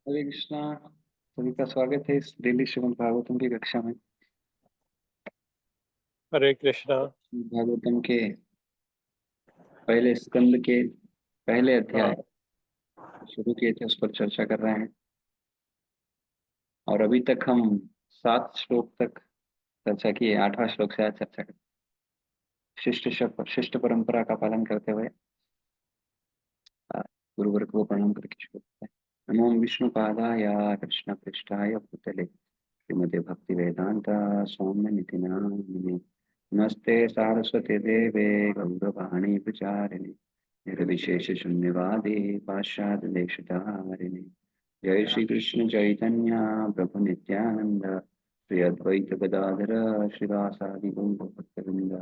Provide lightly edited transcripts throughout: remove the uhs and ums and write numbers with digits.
हरे कृष्णा। सभी का स्वागत है इस डेली श्रीमद् भागवतम की कक्षा में। हरे कृष्णा। भागवतम के पहले स्कंद के पहले हाँ। अध्याय शुरू किए थे, उस पर चर्चा कर रहे हैं। और अभी तक हम 7 श्लोक तक चर्चा किए। 8वां श्लोक से आज चर्चा करते हैं। शिष्ट परंपरा का पालन करते हुए गुरुवर को प्रणाम करके शुरू करते हैं। नमो विष्णु पादाय कृष्ण पृष्ठाय भूतले श्रीमते भक्ति वेदांत स्वामी निति नामिने नमस्ते सारस्वती देवे गौरवाणी प्रचारिणे निर्विशेष शून्यवादे पाश्चात्य देशधारिणे। जय श्री कृष्ण चैतन्य प्रभु नित्यानंद श्री अद्वैत गदाधर श्रीवासादि गौर भक्तवृंद।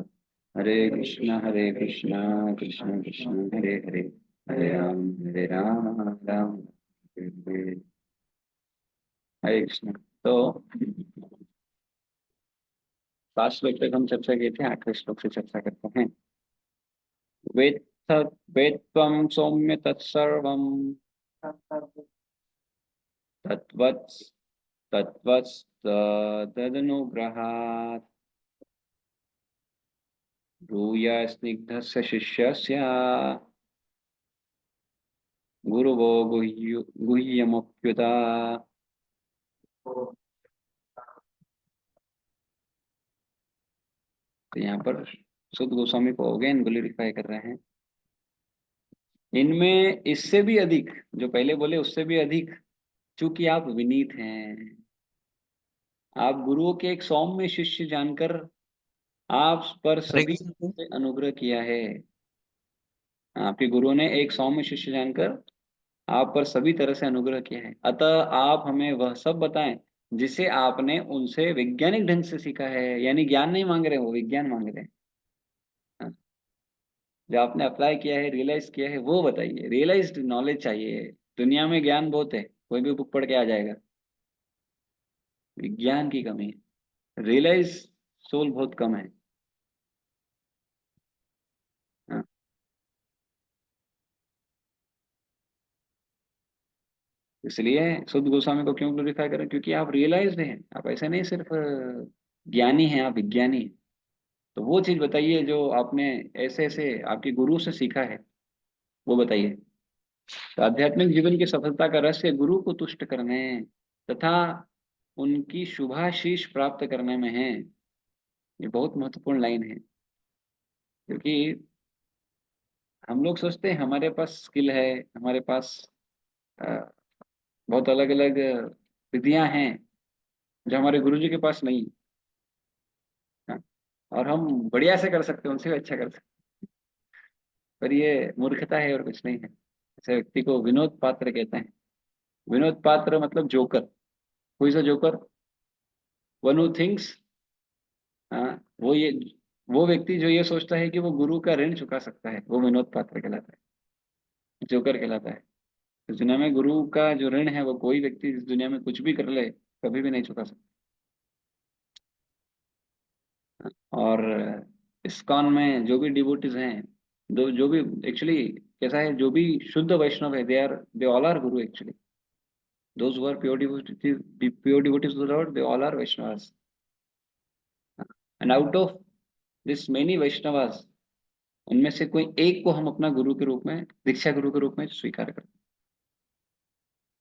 हरे कृष्ण कृष्ण कृष्ण हरे हरे हरे राम राम राम हरे हरे। हरे कृष्ण। तो 5 श्लोक तक हम चर्चा किए थे। 8वें श्लोक से चर्चा करते हैं। वेत्थ वेत्त्वं सौम्य तत्सर्वं तत्वत् तत्वत्तदनुग्रहात् ब्रूय स्निग्धस्य शिष्यस्य गुरवो गुह्यमप्युता। तो यहाँ पर सुध गोस्वामी को अगेन ग्लोरीफाई कर रहे हैं। इनमें इससे भी अधिक, जो पहले बोले उससे भी अधिक, चूंकि आप विनीत हैं, आप गुरुओं के एक सौम्य शिष्य जानकर आप पर हरे सभी कृष्ण। से अनुग्रह किया है। आपके गुरु ने एक सौम्य शिष्य जानकर आप पर सभी तरह से अनुग्रह किया है। अतः आप हमें वह सब बताएं जिसे आपने उनसे वैज्ञानिक ढंग से सीखा है। यानी ज्ञान नहीं मांग रहे, वो विज्ञान मांग रहे हैं। हाँ, जो आपने अप्लाई किया है, रियलाइज किया है, वो बताइए। रियलाइज्ड नॉलेज चाहिए। दुनिया में ज्ञान बहुत है, कोई भी बुक पढ़ के आ जाएगा। विज्ञान की कमी है। रियलाइज सोल बहुत कम है। हाँ, इसलिए शुद्ध गोस्वामी को क्यों ग्लोरीफाई करें? क्योंकि आप रियलाइज्ड हैं। आप ऐसे नहीं सिर्फ ज्ञानी हैं, आप विज्ञानी हैं। तो वो चीज बताइए जो आपने ऐसे ऐसे आपके गुरु से सीखा है, वो बताइए। तो आध्यात्मिक जीवन की सफलता का रहस्य गुरु को तुष्ट करने तथा उनकी शुभाशीष प्राप्त करने में है। ये बहुत महत्वपूर्ण लाइन है। क्योंकि हम लोग सोचते हैं हमारे पास स्किल है, हमारे पास अ, बहुत अलग अलग विधियां हैं जो हमारे गुरु जी के पास नहीं है। और हम बढ़िया से कर सकते हैं, उनसे भी अच्छा कर सकते हैं। पर ये मूर्खता है और कुछ नहीं है। ऐसे व्यक्ति को विनोद पात्र कहते हैं। विनोद पात्र मतलब joker. Who is a joker? One who thinks, वो ये वो व्यक्ति जो ये सोचता है कि वो गुरु का ऋण चुका सकता है, वो विनोद पात्र कहलाता है, जोकर कहलाता है। इस दुनिया में गुरु का जो ऋण है, वो कोई व्यक्ति इस दुनिया में कुछ भी कर ले कभी भी नहीं चुका सकता। और इस्कॉन में जो भी डिवोटीज हैं, जो भी एक्चुअली कैसा है, जो भी शुद्ध वैष्णव है, they all are guru actually. Those who are pure devotees to the lord, they all are Vaishnavas. And out of this many Vaishnavas, उनमें से कोई एक को हम अपना गुरु के रूप में, दीक्षा गुरु के रूप में स्वीकार करते हैं।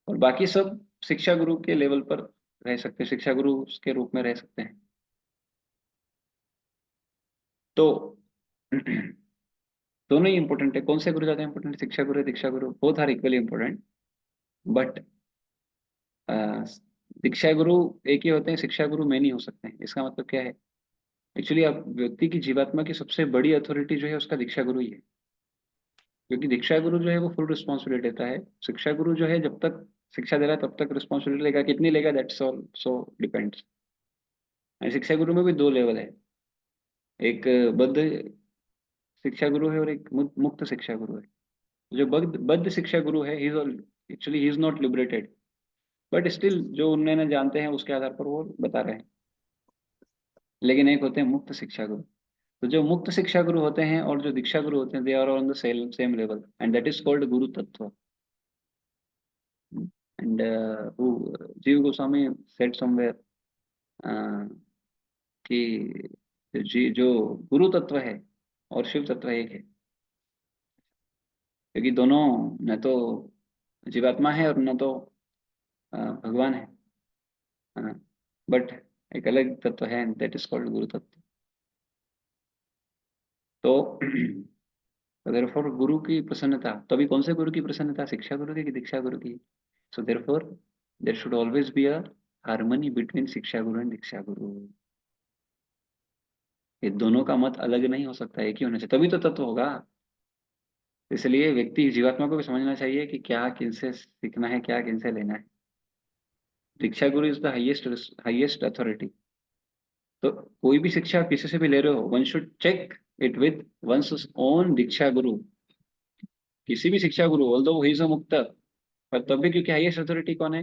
और बाकी सब शिक्षा गुरु के लेवल पर रह सकते हैं, शिक्षा गुरु के रूप में रह सकते हैं। तो दोनों ही इंपॉर्टेंट है। कौन से गुरु ज्यादा इंपॉर्टेंट है, शिक्षा गुरु है दीक्षा गुरु? Both are equally important. But दीक्षा गुरु एक ही होते हैं, शिक्षा गुरु मेनी हो सकते हैं। इसका मतलब क्या है? एक्चुअली आप व्यक्ति की जीवात्मा की सबसे बड़ी अथॉरिटी जो है उसका दीक्षा गुरु ही है। क्योंकि दीक्षा गुरु जो है वो फुल रिस्पॉन्सिबिलिटी लेता है। शिक्षा गुरु जो है जब तक शिक्षा दे रहा है तब तक रिस्पॉन्सिबिलिटी लेगा, कितनी लेगा दैट्स ऑल सो डिपेंड्स। शिक्षा गुरु में भी 2 लेवल है। एक बद्ध शिक्षा गुरु है और एक मुक्त शिक्षा गुरु है। जो बद्ध शिक्षा गुरु है, he is actually he is not liberated, but still जो उन्होंने जानते हैं उसके आधार पर वो बता रहे हैं। लेकिन एक होते हैं मुक्त शिक्षा गुरु। तो जो मुक्त शिक्षा गुरु होते हैं और जो दीक्षा गुरु होते हैं, they are on the same level, and that is called guru tattva. And जीव गोस्वामी सेड समवेयर कि जी जो गुरु तत्व है और शिव तत्व एक है, क्योंकि दोनों न तो जीवात्मा है और न तो भगवान है, बट एक अलग तत्व है, दैट इज कॉल्ड गुरु तत्व। तो देयरफॉर गुरु की प्रसन्नता, तो अभी कौन से गुरु की प्रसन्नता, शिक्षा गुरु की कि दीक्षा गुरु की? So therefore there should always be a harmony between shiksha guru and दीक्षा गुरु। ये दोनों का मत अलग नहीं हो सकता, एक ही होना चाहिए, तभी तो तत्व होगा। इसलिए व्यक्ति जीवात्मा को भी समझना चाहिए कि क्या किनसे सीखना है, क्या किनसे लेना है। दीक्षा गुरु is the highest highest authority. तो कोई भी शिक्षा आप किसी से भी ले रहे हो, one should check it with one's own दीक्षा गुरु। किसी भी शिक्षा गुरु, ऑल्दो ही इज अ मुक्त, पर तब भी क्योंकि हाईएस्ट अथॉरिटी कौन है?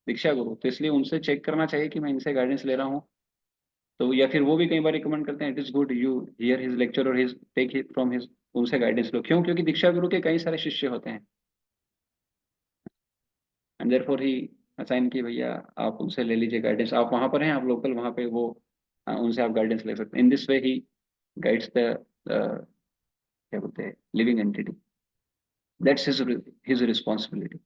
दीक्षा गुरु, तो इसलिए उनसे चेक करना चाहिए कि मैं इनसे गाइडेंस ले रहा हूँ। तो या फिर वो भी कई बार रिकमेंड करते हैं, it is good you hear his lecture और his take hit from his, उनसे गाइडेंस लो। क्यों? क्योंकि दीक्षा गुरु के कई सारे शिष्य होते हैं, एंड देयरफॉर ही असाइन की भैया आप उनसे ले लीजिए गाइडेंस, आप वहां पर हैं, आप लोकल वहां पे, वो उनसे आप गाइडेंस ले सकते हैं। In this way he guides the क्या बोलते हैं, living entity. That's his responsibility.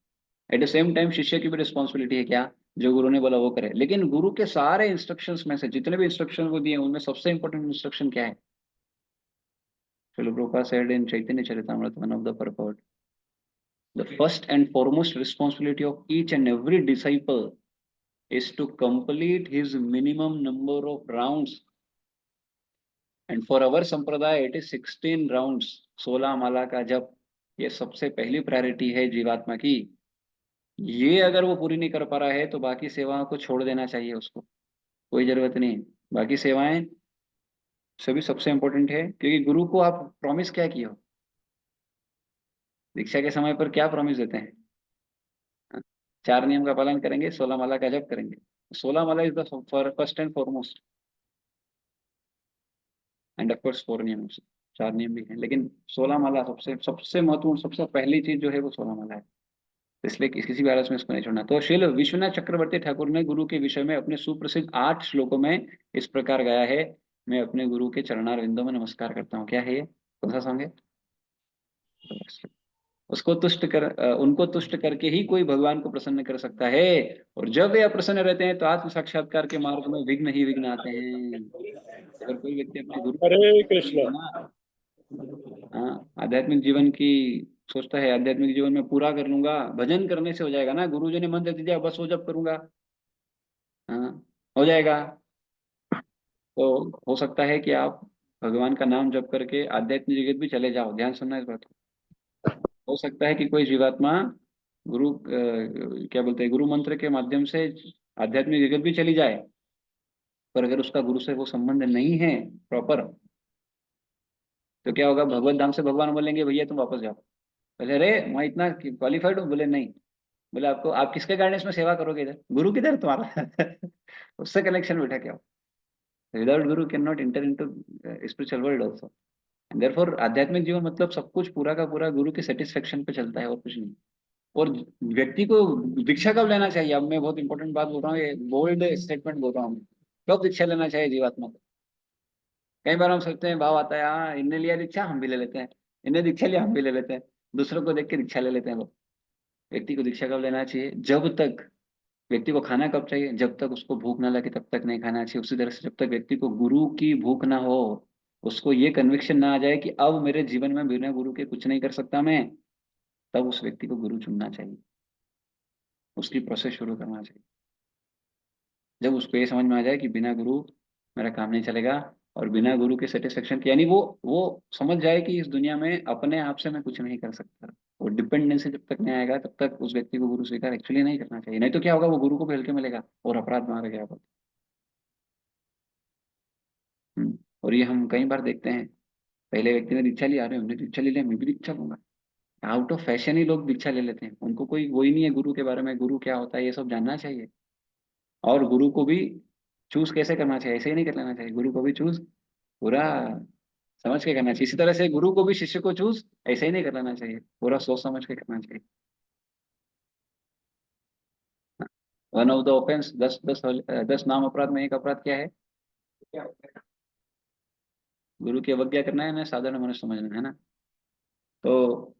At the same time शिष्य की भी रिस्पॉन्सिबिलिटी है, क्या? जो गुरु ने बोला वो करे। लेकिन गुरु के सारे इंस्ट्रक्शंस में से, जितने भी इंस्ट्रक्शन वो दिए, उनमें सबसे इंपॉर्टेंट इंस्ट्रक्शन क्या है? Srila Prabhupada said in Chaitanya Charitamrita, one of the purport, the first and foremost responsibility of each and every disciple is to complete his minimum number of rounds. And for our संप्रदाय it is 16 rounds, 16 माला का जप। ये सबसे पहली priority है जीवात्मा की। ये अगर वो पूरी नहीं कर पा रहा है तो बाकी सेवाओं को छोड़ देना चाहिए उसको, कोई जरूरत नहीं। बाकी सेवाएं सभी सबसे इंपॉर्टेंट है, क्योंकि गुरु को आप प्रॉमिस क्या किए हो? दीक्षा के समय पर क्या प्रॉमिस देते हैं? हाँ, 4 नियम का पालन करेंगे, 16 माला का जप करेंगे। 16 माला is the first and foremost, and of course 4 नियम, 4 नियम भी हैं, लेकिन 16 माला सबसे सबसे महत्वपूर्ण, सबसे पहली चीज जो है वो 16 माला है। तो इसलिए किसी भी हालत में इसको नहीं छोड़ना। तो श्रील विश्वनाथ चक्रवर्ती ठाकुर ने गुरु के विषय में अपने सुप्रसिद्ध 8 श्लोकों में इस प्रकार गाया है, मैं अपने गुरु के चरणार विंदों में नमस्कार करता हूँ। क्या है ये, कौन सा सॉन्ग है? उसको तुष्ट कर उनको तुष्ट करके ही कोई भगवान को प्रसन्न कर सकता है, और जब वे अप्रसन्न रहते हैं तो आत्म साक्षात्कार के मार्ग में विघ्न ही विघ्न आते हैं। अगर कोई व्यक्ति अपने गुरु हरे कृष्णा। ना, हाँ, आध्यात्मिक जीवन की सोचता है, आध्यात्मिक जीवन में पूरा कर लूंगा, भजन करने से हो जाएगा ना, गुरु जी ने मंत्र दे दिया बस वो जब करूंगा, हाँ, हो जाएगा। तो हो सकता है कि आप भगवान का नाम जप करके आध्यात्मिक जगत भी चले जाओ, ध्यान सुनना इस बात को। हो सकता है कि कोई जीवात्मा गुरु क्या बोलते हैं, गुरु मंत्र के माध्यम से आध्यात्मिक जगत भी चली जाए, पर अगर उसका गुरु से वो संबंध नहीं है प्रॉपर, तो क्या होगा, भगवत धाम से भगवान बोलेंगे भैया तुम वापस जाओ। बोले अरे मैं इतना क्वालिफाइड हूँ? बोले नहीं। बोले आपको, आप किसके गाइडेंस में सेवा करोगे? इधर गुरु किधर तुम्हारा? उससे कनेक्शन बैठा क्या? Without Guru can not inter into spiritual world also. Therefore आध्यात्मिक जीवन मतलब सब कुछ पूरा का पूरा गुरु के सेटिस्फेक्शन पे चलता है, और कुछ नहीं। और व्यक्ति को दीक्षा कब लेना चाहिए, अब मैं बहुत इंपॉर्टेंट बात बोल रहा हूँ, ये बोल्ड स्टेटमेंट बोल रहा हूँ। कब दीक्षा लेना चाहिए जीवात्मा को? कई बार हम सोचते हैं, भाव आता है, हाँ इनने लिया दीक्षा हम भी ले लेते हैं, इनने दीक्षा लिया हम भी ले लेते हैं, दूसरों को देख के दीक्षा ले लेते हैं लोग। व्यक्ति को दीक्षा कब लेना चाहिए? जब तक व्यक्ति को खाना कब चाहिए? जब तक उसको भूख ना लगे तब तक नहीं खाना चाहिए। उसी तरह से जब तक व्यक्ति को गुरु की भूख ना हो, उसको ये कन्विक्शन ना आ जाए कि अब मेरे जीवन में बिना गुरु के कुछ नहीं कर सकता मैं, तब उस व्यक्ति को गुरु चुनना चाहिए, उसकी प्रोसेस शुरू करना चाहिए। जब उसको ये समझ में आ जाए कि बिना गुरु मेरा काम नहीं चलेगा, और बिना गुरु के सेटिस्फेक्शन के, यानी वो समझ जाए कि इस दुनिया में अपने आप से मैं कुछ नहीं कर सकता, वो डिपेंडेंसी जब तक नहीं आएगा तब तक उस व्यक्ति को गुरु स्वीकार एक्चुअली नहीं करना चाहिए। नहीं तो क्या होगा, वो गुरु को भी हल्के मिलेगा और अपराध मारा गया। और ये हम कई बार देखते हैं, पहले व्यक्ति ने दीक्षा लिया, रहे हमने दीक्षा ले लिया मैं भी दीक्षा लूंगा, आउट ऑफ फैशन ही लोग दीक्षा ले लेते हैं। उनको कोई वही नहीं है गुरु के बारे में, गुरु क्या होता है ये सब जानना चाहिए। और गुरु को भी चूज कैसे करना चाहिए, ऐसे ही नहीं कर लेना चाहिए, गुरु को भी चूज पूरा समझ के करना चाहिए। इसी तरह से गुरु को भी शिष्य को चूज ऐसे ही नहीं कर लेना चाहिए, पूरा सोच समझ के करना चाहिए। वन ऑफ द ऑफेंस, 10 नाम अपराध में एक अपराध क्या है? गुरु की अवज्ञा करना है ना, साधारण मनुष्य समझना है ना। तो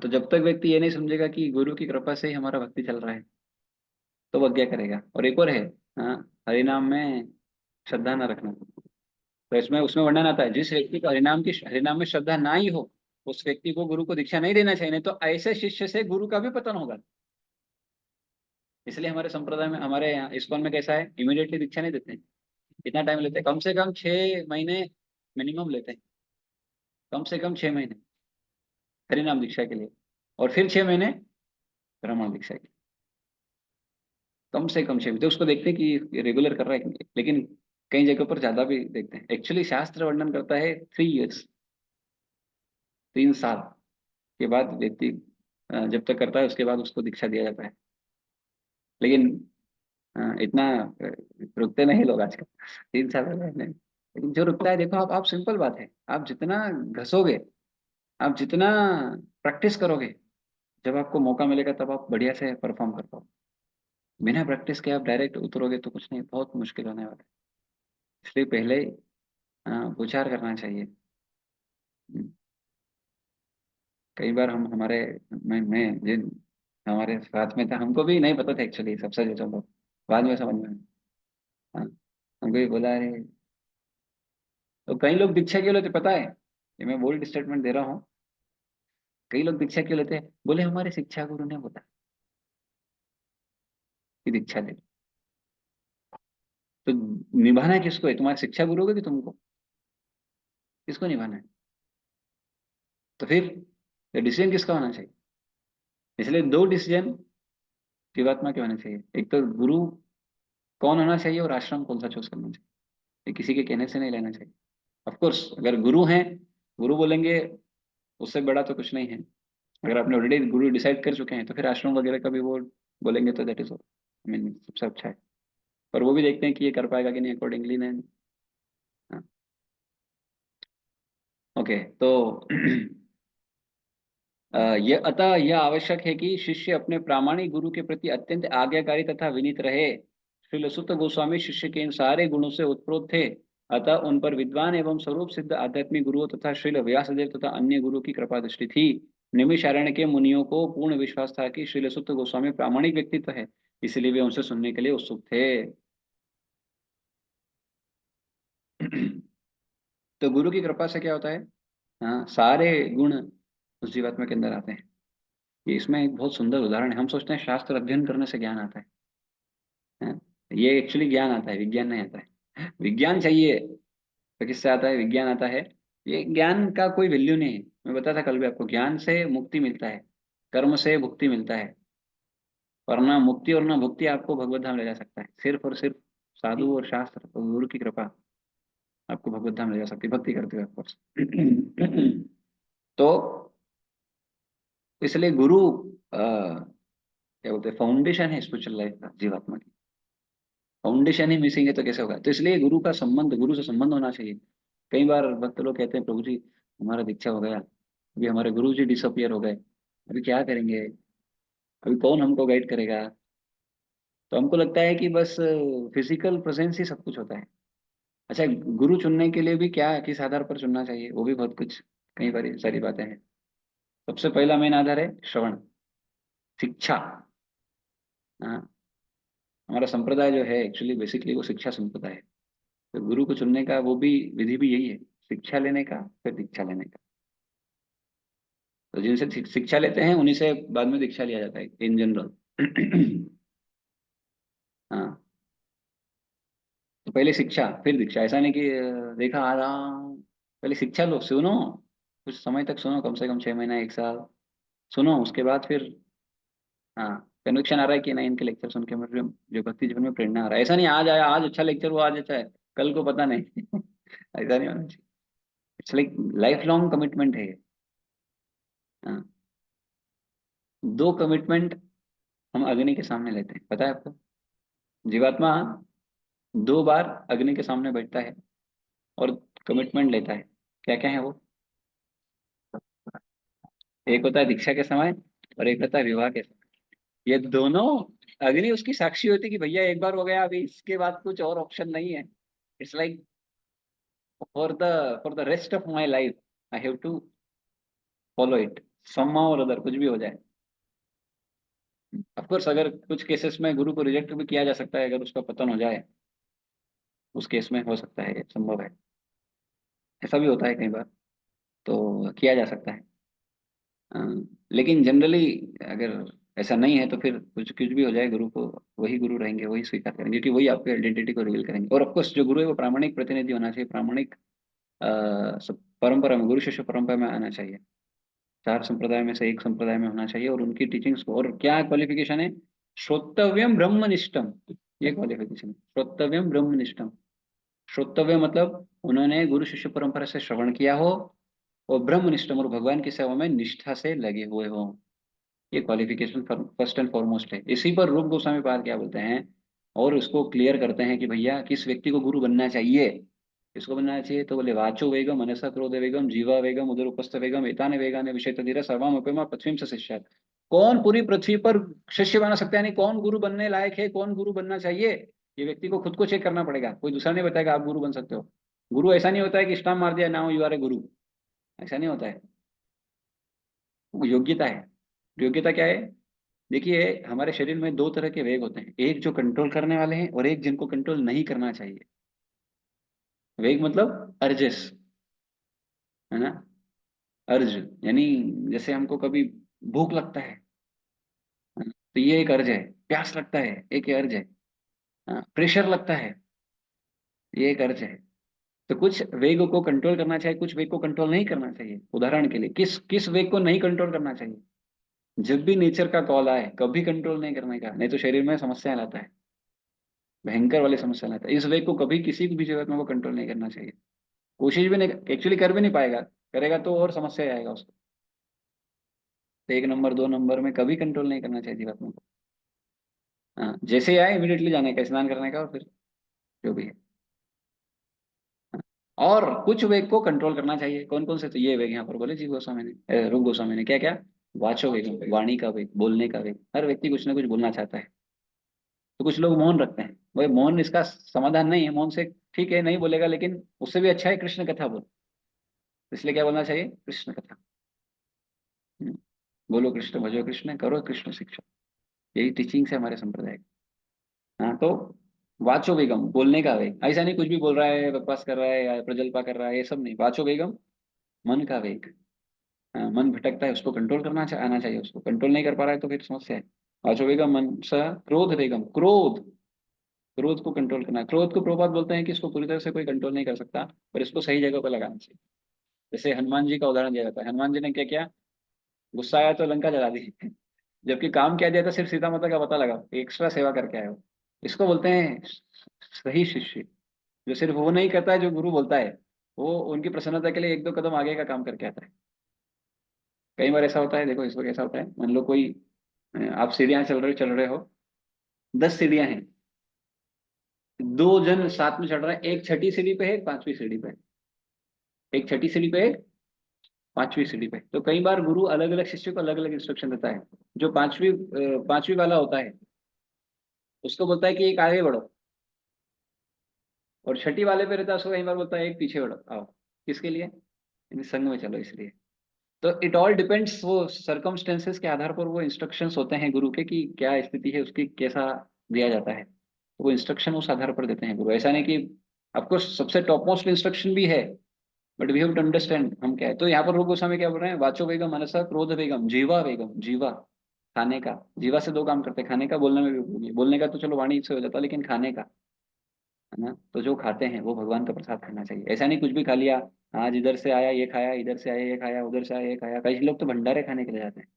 तो जब तक व्यक्ति ये नहीं समझेगा कि गुरु की कृपा से ही हमारा भक्ति चल रहा है, तो अवज्ञा करेगा। और एक और है, हाँ, हरिनाम में श्रद्धा न रखना। तो इसमें उसमें वर्णन आता है, जिस व्यक्ति को हरिनाम में श्रद्धा ना ही हो, उस व्यक्ति को गुरु को दीक्षा नहीं देना चाहिए, नहीं तो ऐसे शिष्य से गुरु का भी पतन होगा। इसलिए हमारे संप्रदाय में, हमारे यहाँ इस्कॉन में कैसा है, इमीडिएटली दीक्षा नहीं देते हैं। कितना टाइम लेते हैं? कम से कम 6 महीने मिनिमम लेते हैं, कम से कम 6 महीने हरिनाम दीक्षा के लिए, और फिर 6 महीने ब्राह्मण दीक्षा के लिए। कम से कम 6 महीने, तो उसको देखते हैं कि ये रेगुलर कर रहा है कि नहीं। लेकिन कई जगह पर ज्यादा भी देखते हैं। एक्चुअली शास्त्र वर्णन करता है 3 इयर्स, 3 साल के बाद व्यक्ति जब तक करता है उसके बाद उसको दीक्षा दिया जाता है। लेकिन इतना रुकते नहीं लोग आजकल, 3 साल हो गए नहीं। लेकिन जो रुकता है, देखो आप सिंपल बात है, आप जितना घसोगे, आप जितना प्रैक्टिस करोगे, जब आपको मौका मिलेगा तब आप बढ़िया से परफॉर्म कर पाओ। बिना प्रैक्टिस के आप डायरेक्ट उतरोगे तो कुछ नहीं, बहुत मुश्किल होने वाला है। इसलिए पहले विचार करना चाहिए। हम्म, कई बार हम हमारे मैं जिन हमारे साथ में था, हमको भी नहीं पता था एक्चुअली, सबसे जो चलो बाद में समझ में आया। हाँ, हमको भी बोला है। तो कई लोग दीक्षा क्यों लेते पता है? ये मैं बोल्ड स्टेटमेंट दे रहा हूँ। कई लोग दीक्षा क्यों लेते हैं? बोले हमारे शिक्षा गुरु ने बोला कि दीक्षा ले लो। तो निभाना किसको है? तुम्हारे शिक्षा गुरु को कि तुमको? किसको निभाना है? तो फिर डिसीजन किसका होना चाहिए? इसलिए दो डिसीजन जीवात्मा के होने चाहिए। एक तो गुरु कौन होना चाहिए और आश्रम कौन सा चूज करना चाहिए। ये किसी के कहने से नहीं लेना चाहिए। ऑफ कोर्स अगर गुरु हैं, गुरु बोलेंगे, उससे बड़ा तो कुछ नहीं है। अगर आपने ऑलरेडी गुरु डिसाइड कर चुके हैं तो फिर आश्रम वगैरह का भी वो बोलेंगे तो दैट इज आई मीन सबसे अच्छा है। पर वो भी देखते हैं कि ये कर पाएगा कि नहीं, अकॉर्डिंगली नहीं। ओके, तो ये अतः यह आवश्यक है कि शिष्य अपने प्रामाणिक गुरु के प्रति अत्यंत आज्ञाकारी तथा विनीत रहे। श्री सुत गोस्वामी शिष्य के इन सारे गुणों से उत्प्रोत थे। अतः उन पर विद्वान एवं स्वरूप सिद्ध आध्यात्मिक गुरुओं तथा श्रील व्यासदेव तथा अन्य गुरु की कृपा दृष्टि थी। निमिषारण्य के मुनियों को पूर्ण विश्वास था कि श्रील सुत गोस्वामी प्रामाणिक व्यक्तित्व है, इसलिए वे उनसे सुनने के लिए उत्सुक थे। तो गुरु की कृपा से क्या होता है? हाँ, सारे गुण उस जीवात्मा के अंदर आते हैं। ये इसमें एक बहुत सुंदर उदाहरण है। हम सोचते हैं शास्त्र अध्ययन करने से ज्ञान आता है? ये एक्चुअली ज्ञान आता है, विज्ञान नहीं आता है। विज्ञान चाहिए तो किससे आता है? विज्ञान आता है। ये ज्ञान का कोई वैल्यू नहीं है। मैं बताया था कल भी आपको, ज्ञान से मुक्ति मिलता है, कर्म से भुक्ति मिलता है। और ना मुक्ति और ना भुक्ति आपको भगवत धाम ले जा सकता है। सिर्फ और सिर्फ साधु और शास्त्र और गुरु की कृपा आपको भगवत धाम ले जा सकती है, भक्ति करते हुए ऑफकोर्स। तो इसलिए गुरु क्या बोलते हैं, फाउंडेशन है स्पिरिचुअल लाइफ का, जीवात्मा की। फाउंडेशन ही मिसिंग है तो कैसे होगा? तो इसलिए गुरु का संबंध, गुरु से संबंध होना चाहिए। कई बार भक्त लोग कहते हैं, प्रभु जी हमारा दीक्षा हो गया, अभी हमारे गुरु जी डिसअपियर हो गए, अभी क्या करेंगे? अभी कौन हमको गाइड करेगा? तो हमको लगता है कि बस फिजिकल प्रेजेंस ही सब कुछ होता है। अच्छा, गुरु चुनने के लिए भी क्या, किस आधार पर चुनना चाहिए, वो भी बहुत कुछ, कई बार सारी बातें हैं। सबसे पहला मेन आधार है श्रवण, शिक्षा। हाँ, हमारा संप्रदाय जो है एक्चुअली बेसिकली वो शिक्षा संप्रदाय है। तो गुरु को चुनने का वो भी विधि भी यही है, शिक्षा लेने का, फिर दीक्षा लेने का। तो जिनसे शिक्षा लेते हैं उन्हीं से बाद में दीक्षा लिया जाता है इन जनरल। हाँ, तो पहले शिक्षा फिर दीक्षा, ऐसा नहीं कि देखा आ रहा हूं। पहले शिक्षा लो, सुनो, कुछ समय तक सुनो, कम से कम 6 महीना 1 साल सुनो, उसके बाद फिर हाँ, कन्विक्शन आ रहा है कि नहीं, इनके लेक्चर सुन के मेरे जो भक्ति जीवन में प्रेरणा आ रहा है। ऐसा नहीं आज आया, आज अच्छा लेक्चर हुआ, आज अच्छा है, कल को पता नहीं। ऐसा नहीं होना चाहिए। It's like life long commitment है ये। हाँ, 2 कमिटमेंट हम अग्नि के सामने लेते हैं, पता है आपको? जीवात्मा 2 बार अग्नि के सामने बैठता है और कमिटमेंट लेता है। क्या क्या है वो? एक होता है दीक्षा के समय और एक होता है विवाह के समय। ये दोनों अग्नि उसकी साक्षी होती कि भैया एक बार हो गया, अभी इसके बाद कुछ और ऑप्शन नहीं है। It's like for the rest of my life I have to follow it, somehow or other, कुछ भी हो जाए। ऑफ कोर्स अगर कुछ केसेस में गुरु को रिजेक्ट भी किया जा सकता है, अगर उसका पतन हो जाए, उस केस में हो सकता है, ये संभव है, ऐसा भी होता है कई बार, तो किया जा सकता है। अ, लेकिन जनरली अगर ऐसा नहीं है तो फिर कुछ कुछ भी हो जाए, गुरु को, वही गुरु रहेंगे, वही स्वीकार करेंगे, क्योंकि वही आपकी आइडेंटिटी को रिवील करेंगे। और ऑफकोर्स जो गुरु है वो प्रामाणिक प्रतिनिधि होना चाहिए, प्रामाणिक परंपरा में, गुरु शिष्य परंपरा में आना चाहिए। चार संप्रदाय में से एक संप्रदाय में होना चाहिए, और उनकी टीचिंग्स को, और क्या क्वालिफिकेशन है, श्रोतव्यम ब्रह्मनिष्ठम, ये क्वालिफिकेशन, श्रोतव्यम ब्रह्मनिष्ठम। श्रोतव्य मतलब उन्होंने गुरु शिष्य परंपरा से श्रवण किया हो, और ब्रह्मनिष्ठम और भगवान की सेवा में निष्ठा से लगे हुए हो। ये क्वालिफिकेशन फर्स्ट एंड फॉरमोस्ट है। इसी पर रूप गोस्वामी पाद क्या बोलते हैं, और उसको क्लियर करते हैं कि भैया किस व्यक्ति को गुरु बनना चाहिए, किसको बनना चाहिए, तो बोले वाचो वेगम मनसा क्रोध वेगम जीवा वेगम उदर उपस्थ वेगम एताने वेगाने विषय तदीरा सर्वम उपमा पृथ्वी से शिष्य। कौन पूरी पृथ्वी पर शिष्य बना सकता है, यानी कौन गुरु बनने लायक है, कौन गुरु बनना चाहिए, ये व्यक्ति को खुद को चेक करना पड़ेगा, कोई दूसरा नहीं बताएगा आप गुरु बन सकते हो। गुरु ऐसा नहीं होता है कि स्टाम्प मार दिया नाउ यू आर ए गुरु, ऐसा नहीं होता है। वो योग्यता है। योग्यता क्या है, देखिए हमारे शरीर में दो तरह के वेग होते हैं, एक जो कंट्रोल करने वाले हैं और एक जिनको कंट्रोल नहीं करना चाहिए। वेग मतलब अर्जेस, है ना, अर्ज, यानी जैसे हमको कभी भूख लगता है ना? तो ये एक अर्ज है। प्यास लगता है, एक ये अर्ज है। प्रेशर लगता है, ये एक अर्ज है। तो कुछ वेग को कंट्रोल करना चाहिए, कुछ वेग को कंट्रोल नहीं करना चाहिए। उदाहरण के लिए किस किस वेग को नहीं कंट्रोल करना चाहिए, जब भी नेचर का कॉल आए कभी कंट्रोल नहीं करने का, नहीं तो शरीर में समस्या लाता है, भयंकर वाली समस्या लाता है। इस वेग को कभी किसी भी जरूरत में वो कंट्रोल नहीं करना चाहिए, कोशिश भी नहीं, एक्चुअली कर भी नहीं पाएगा, करेगा तो और समस्या आएगा उसको। तो एक नंबर दो नंबर में कभी कंट्रोल नहीं करना चाहिए जीवात्मा को। हाँ, जैसे ही आए इमीडिएटली जाने का, स्नान करने का, और फिर जो भी है। और कुछ वेग को कंट्रोल करना चाहिए, कौन कौन से, तो ये वेग यहाँ पर बोले जी गोस्वामी ने, रूप गोस्वामी ने, क्या क्या, वाचो वेग, वाणी का वेग, बोलने का वेग, हर व्यक्ति कुछ ना कुछ बोलना चाहता है। तो कुछ लोग मौन रखते हैं, वही मौन इसका समाधान नहीं है, मौन से ठीक है नहीं बोलेगा, लेकिन उससे भी अच्छा है कृष्ण कथा बोल। इसलिए क्या बोलना चाहिए, कृष्ण कथा। हम्म, बोलो कृष्ण, भजो कृष्ण, करो कृष्ण शिक्षा, यही टीचिंग है हमारे संप्रदाय की। हाँ तो वाचो बेगम, बोलने का वेग, ऐसा नहीं कुछ भी बोल रहा है, बकवास कर रहा है या प्रजल्पा कर रहा है, ये सब नहीं। वाचो बेगम, मन का वेग। हाँ, मन भटकता है, उसको कंट्रोल आना चाहिए, उसको कंट्रोल नहीं कर पा रहा है तो फिर समस्या है। वाचो बेगम मन सा क्रोध बेगम, क्रोध, क्रोध को कंट्रोल करना। क्रोध को प्रभुपाद बोलते हैं कि इसको पूरी तरह से कोई कंट्रोल नहीं कर सकता, पर इसको सही जगह पर लगाना चाहिए। जैसे हनुमान जी का उदाहरण दिया जाता है, हनुमान जी ने क्या किया, गुस्सा आया तो लंका जला दी, जबकि काम क्या दिया था, सिर्फ सीता माता का पता लगा, एक्स्ट्रा सेवा करके आए हो। इसको बोलते हैं सही शिष्य, जो सिर्फ वो नहीं करता है जो गुरु बोलता है, वो उनकी प्रसन्नता के लिए एक दो कदम आगे का काम करके आता है। कई बार ऐसा होता है, देखो इस वक्त ऐसा होता है, मान लो कोई आप सीढ़ियां चल रहे हो, 10 सीढ़ियां हैं, दो जन साथ में चढ़ रहे हैं, एक छठी सीढ़ी पे है, एक पांचवी सीढ़ी पे है, एक छठी सीढ़ी पे है, पांचवी सीढ़ी पे। तो कई बार गुरु अलग अलग शिष्य को अलग अलग इंस्ट्रक्शन देता है। जो पांचवी वाला होता है, उसको बोलता है कि एक आगे बढ़ो, और छठी वाले पे रहता है, उसको कई बार बोलता है एक पीछे बढ़ो आओ। किसके लिए, यानी संघ में चलो, इसलिए। तो इट ऑल डिपेंड्स, वो सरकमस्टेंसेस के आधार पर वो इंस्ट्रक्शंस होते हैं गुरु के, कि क्या स्थिति है उसकी, कैसा दिया जाता है, तो वो इंस्ट्रक्शन उस आधार पर देते हैं गुरु। ऐसा नहीं कि ऑफकोर्स सबसे टॉप मोस्ट इंस्ट्रक्शन भी है, but we have to understand हम क्या है। तो यहाँ पर रूप गोस्वामी क्या बोल रहे हैं, वाचो वेगम मनसा क्रोध वेगम जीवा वेगम, जीवा, खाने का, जीवा से दो काम करते हैं, खाने का, बोलने में भी उपयोगी। बोलने का तो चलो वाणी से हो जाता है, लेकिन खाने का, है ना, तो जो खाते हैं वो भगवान का प्रसाद खाना चाहिए। ऐसा नहीं कुछ भी खा लिया, आज इधर से आया ये खाया, इधर से आया ये खाया, उधर से आया ये खाया। कई लोग तो भंडारे खाने के लिए जाते हैं।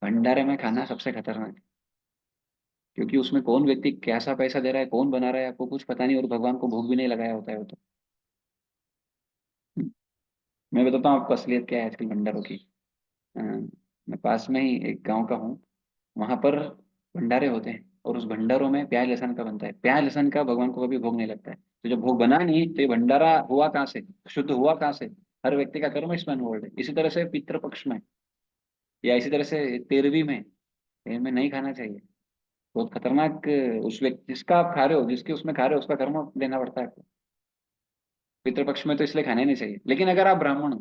भंडारे में खाना सबसे खतरनाक है, क्योंकि उसमें कौन व्यक्ति कैसा पैसा दे रहा है, कौन बना रहा है, आपको कुछ पता नहीं, और भगवान को भोग भी नहीं लगाया होता है वो तो। मैं बताता हूँ आपको असलियत क्या है आजकल भंडारों की। अ, मैं पास में ही एक गांव का हूँ, वहां पर भंडारे होते हैं, और उस भंडारों में प्याज लहसुन का बनता है। प्याज लहसुन का भगवान को कभी भोग नहीं लगता है। तो जब भोग बना नहीं, तो ये भंडारा हुआ कहाँ से, शुद्ध हुआ कहाँ से, हर व्यक्ति का कर्म इसमें इन्वॉल्व है। इसी तरह से पितृ पक्ष में, या इसी तरह से 13वीं में, तेल में नहीं खाना चाहिए, बहुत खतरनाक। उस व्यक्ति जिसका आप खा रहे हो, जिसके उसमें खा रहे हो, उसका कर्म लेना पड़ता है आपको। पितृपक्ष में तो इसलिए खाना ही नहीं चाहिए, लेकिन अगर आप ब्राह्मण हो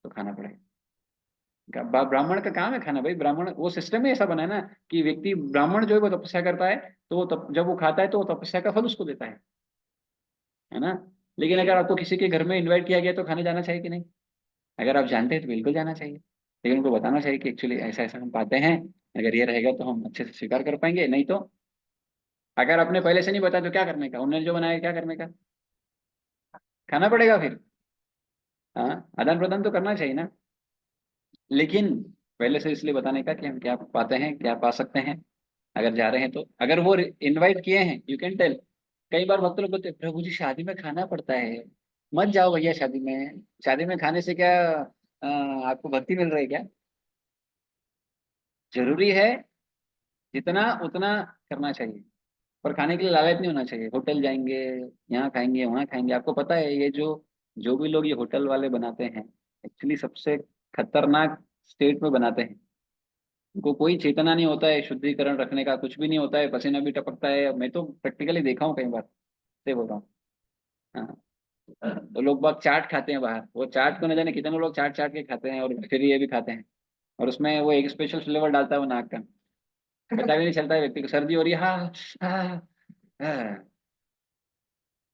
तो खाना पड़ेगा। ब्राह्मण का काम है खाना भाई, ब्राह्मण वो सिस्टम ही ऐसा बना है ना कि व्यक्ति ब्राह्मण जो है वो तपस्या करता है, तो वो जब वो खाता है तो वो तपस्या का फल उसको देता है ना। लेकिन अगर आपको किसी के घर में इनवाइट किया गया तो खाने जाना चाहिए कि नहीं? अगर आप जानते हैं तो बिल्कुल जाना चाहिए, लेकिन उनको बताना चाहिए कि एक्चुअली ऐसा ऐसा हम पाते हैं, अगर ये रहेगा तो हम अच्छे से स्वीकार कर पाएंगे, नहीं तो अगर आपने पहले से नहीं बताया तो क्या करने का, उन्होंने जो बनाया क्या करने का, खाना पड़ेगा फिर। हाँ, आदान प्रदान तो करना चाहिए ना, लेकिन पहले से इसलिए बताने का कि हम क्या पाते हैं, क्या पा सकते हैं, अगर जा रहे हैं तो। अगर वो इनवाइट किए हैं, यू कैन टेल। कई बार भक्त लोग बोलते हैं प्रभु जी शादी में खाना पड़ता है, मत जाओ भैया शादी में, शादी में खाने से क्या आपको भक्ति मिल रही है क्या? जरूरी है, जितना उतना करना चाहिए, पर खाने के लिए लालच नहीं होना चाहिए। होटल जाएंगे, यहाँ खाएंगे वहाँ खाएंगे, आपको पता है ये जो जो भी लोग ये होटल वाले बनाते हैं, एक्चुअली सबसे खतरनाक स्टेट में बनाते हैं। उनको कोई चेतना नहीं होता है शुद्धिकरण रखने का, कुछ भी नहीं होता है, पसीना भी टपकता है, मैं तो प्रैक्टिकली देखा हूँ कई बार, से बोल रहा हूँ। हाँ, तो लोग बाग चाट खाते हैं बाहर, वो चाट को न जाने कितने लोग चाट चाट के खाते हैं, और फिर ये भी खाते हैं, और उसमें वो एक स्पेशल फ्लेवर डालता है वो नाक का, पता भी नहीं चलता है व्यक्ति को, सर्दी हो रही है, हाँ हाँ हाँ,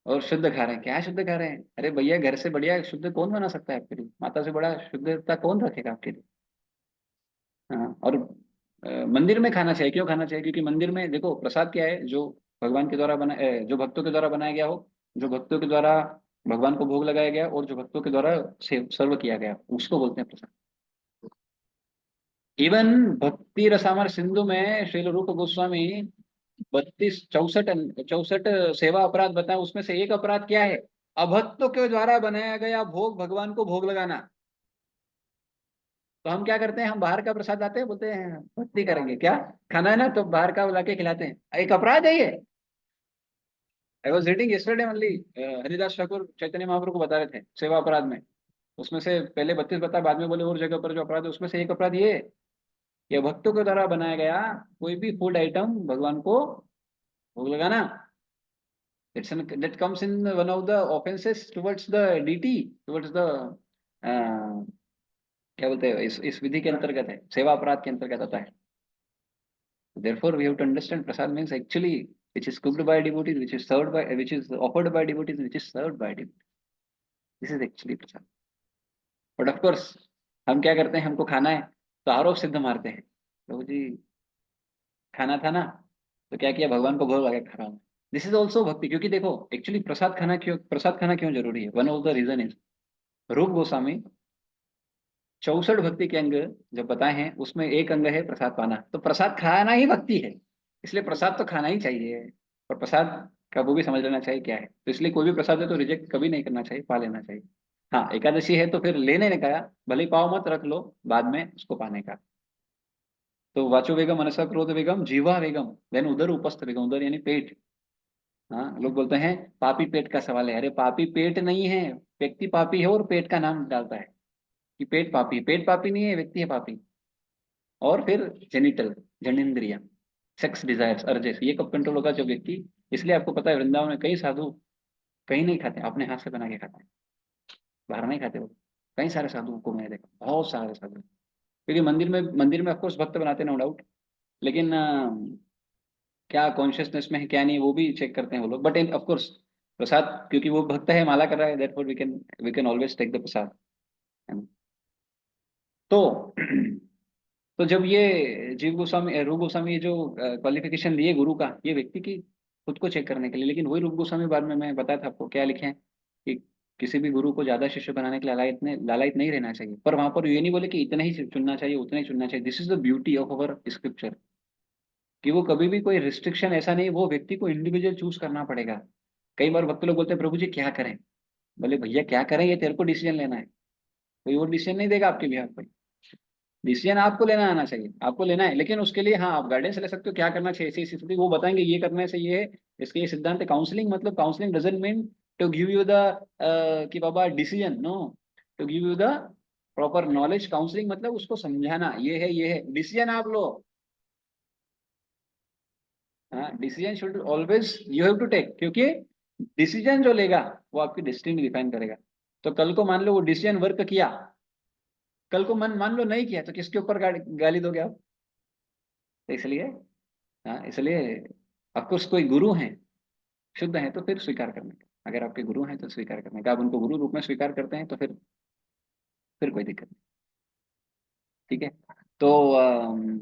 और शुद्ध खा रहे हैं। क्या शुद्ध खा रहे हैं? अरे भैया घर से बढ़िया शुद्ध कौन बना सकता है आपके लिए, माता से बड़ा शुद्धता कौन रखेगा आपके लिए। हाँ, और मंदिर में खाना चाहिए, क्यों खाना चाहिए? क्योंकि मंदिर में देखो प्रसाद क्या है, जो भगवान के द्वारा जो भक्तों के द्वारा बनाया गया हो, जो भक्तों के द्वारा भगवान को भोग लगाया गया, और जो भक्तों के द्वारा सर्व किया गया, उसको बोलते हैं प्रसाद। इवन भक्ति रसामर सिंधु में श्रील रूप गोस्वामी 32 64 64 सेवा अपराध बताए, उसमें से एक अपराध क्या है? अभक्तों के द्वारा बनाया गया भोग भगवान को भोग लगाना। तो हम क्या करते हैं, हम बाहर का प्रसाद लाते हैं, बोलते हैं भक्ति करेंगे क्या, खाना है ना तो बाहर का ला के खिलाते हैं, एक अपराध है ये। I was reading yesterday only, Haridas Thakur Chaitanya Mahaprabhu को बता रहे थे सेवा अपराध में, उसमें से पहले 32 बता, बाद में बोले और जगह पर जो अपराध है उसमें से एक अपराध ये है, कि भक्तों के द्वारा बनाया गया कोई भी फूड आइटम भगवान को भोग लगाना। It's that comes in one of the offences towards the deity, towards the क्या बोलते हैं, इस विधि के अंतर्गत है, सेवा अपराध के अंतर्गत आता है। Therefore, we have to understand prasad means actually which is cooked by devotees, which is served by, which is offered by devotees, which is served by devotees. This is actually prasad. But of course, हम क्या करते हैं, हमको खाना है तो आरोप सिद्ध मारते हैं, प्रभु जी खाना था ना, तो क्या किया, भगवान को भोग लगा के खा रहा हूँ। दिस इज ऑल्सो भक्ति, क्योंकि देखो एक्चुअली प्रसाद खाना क्यों जरूरी है, one of the reason is Rupa Goswami 64 भक्ति के अंग जब बताए हैं, उसमें एक अंग है प्रसाद पाना, तो प्रसाद खाना ही भक्ति है, इसलिए प्रसाद तो खाना ही चाहिए। और प्रसाद का वो भी समझ लेना चाहिए क्या है, तो इसलिए कोई भी प्रसाद है तो रिजेक्ट कभी नहीं करना चाहिए, पा लेना चाहिए। हाँ, एकादशी है तो फिर लेने ने कहा, भले ही पाओ मत, रख लो बाद में उसको पाने का। तो वाचो वेगम मनसा क्रोध वेगम जीवा वेगम, देन उधर उपस्थ वेगम, उधर यानी पेट। हाँ, लोग बोलते हैं पापी पेट का सवाल है, अरे पापी पेट नहीं है, व्यक्ति पापी है और पेट का नाम डालता है कि पेट पापी, पेट पापी नहीं है, व्यक्ति है पापी। और फिर जेनिटल, जनिंद्रिया, सेक्स डिजायर्स अर्जेस, ये कब कंट्रोल होगा, जो व्यक्ति, इसलिए आपको पता है वृंदावन में कई साधु कहीं नहीं खाते, अपने हाथ से बना के खाते हैं, बाहर नहीं खाते वो। कई सारे साधुओं को मैंने देखा, बहुत सारे साधु, क्योंकि मंदिर में ऑफकोर्स भक्त बनाते हैं नो डाउट, लेकिन क्या कॉन्शियसनेस में है क्या नहीं वो भी चेक करते हैं वो लोग, बट इन ऑफकोर्स प्रसाद, क्योंकि वो भक्त है माला कर रहा है, therefore we can always take the prasad, है ना? तो तो जब ये जीव गोस्वामी रूप गोस्वामी ये जो क्वालिफिकेशन दिए गुरु का, ये व्यक्ति की खुद को चेक करने के लिए, लेकिन वही रूप गोस्वामी बाद में मैं बताया था आपको क्या लिखे हैं, कि किसी भी गुरु को ज्यादा शिष्य बनाने के लिए लालायित नहीं रहना चाहिए, पर वहां पर ये नहीं बोले कि इतना ही चुनना चाहिए, उतना ही चुनना चाहिए। This is the beauty of our scripture, कि वो कभी भी कोई रिस्ट्रिक्शन ऐसा नहीं, वो व्यक्ति को इंडिविजुअल चूज करना पड़ेगा। कई बार भक्त लोग बोलते हैं प्रभु जी क्या करें, बोले भैया क्या करें, ये तेरे को डिसीजन लेना है, कोई और डिसीजन नहीं देगा आपके बिहार पे। डिसीजन आपको लेना आना चाहिए, आपको लेना है, लेकिन उसके लिए हाँ आप गाइडेंस ले सकते हो, क्या करना चाहिए, ऐसी स्थिति वो बताएंगे, ये करने से ये है, इसके ये सिद्धांत है। काउंसलिंग मतलब, counselling doesn't mean to give you the कि बाबा decision, no, to give you the proper knowledge. Counselling मतलब उसको समझाना, ये है ये है, डिसीजन आप लो, हाँ, decision should always you have to take, क्योंकि डिसीजन जो लेगा वो आपकी डेस्टिनी डिफाइन करेगा। तो कल को मान लो वो डिसीजन वर्क किया, कल को मन मान लो नहीं किया, तो किसके ऊपर गाली दोगे आप? तो इसलिए, हाँ इसलिए ऑफकोर्स कोई गुरु हैं, शुद्ध हैं, तो फिर स्वीकार करने का, अगर आपके गुरु हैं तो स्वीकार करने का, आप उनको गुरु रूप में स्वीकार करते हैं तो फिर कोई दिक्कत नहीं। ठीक है। तो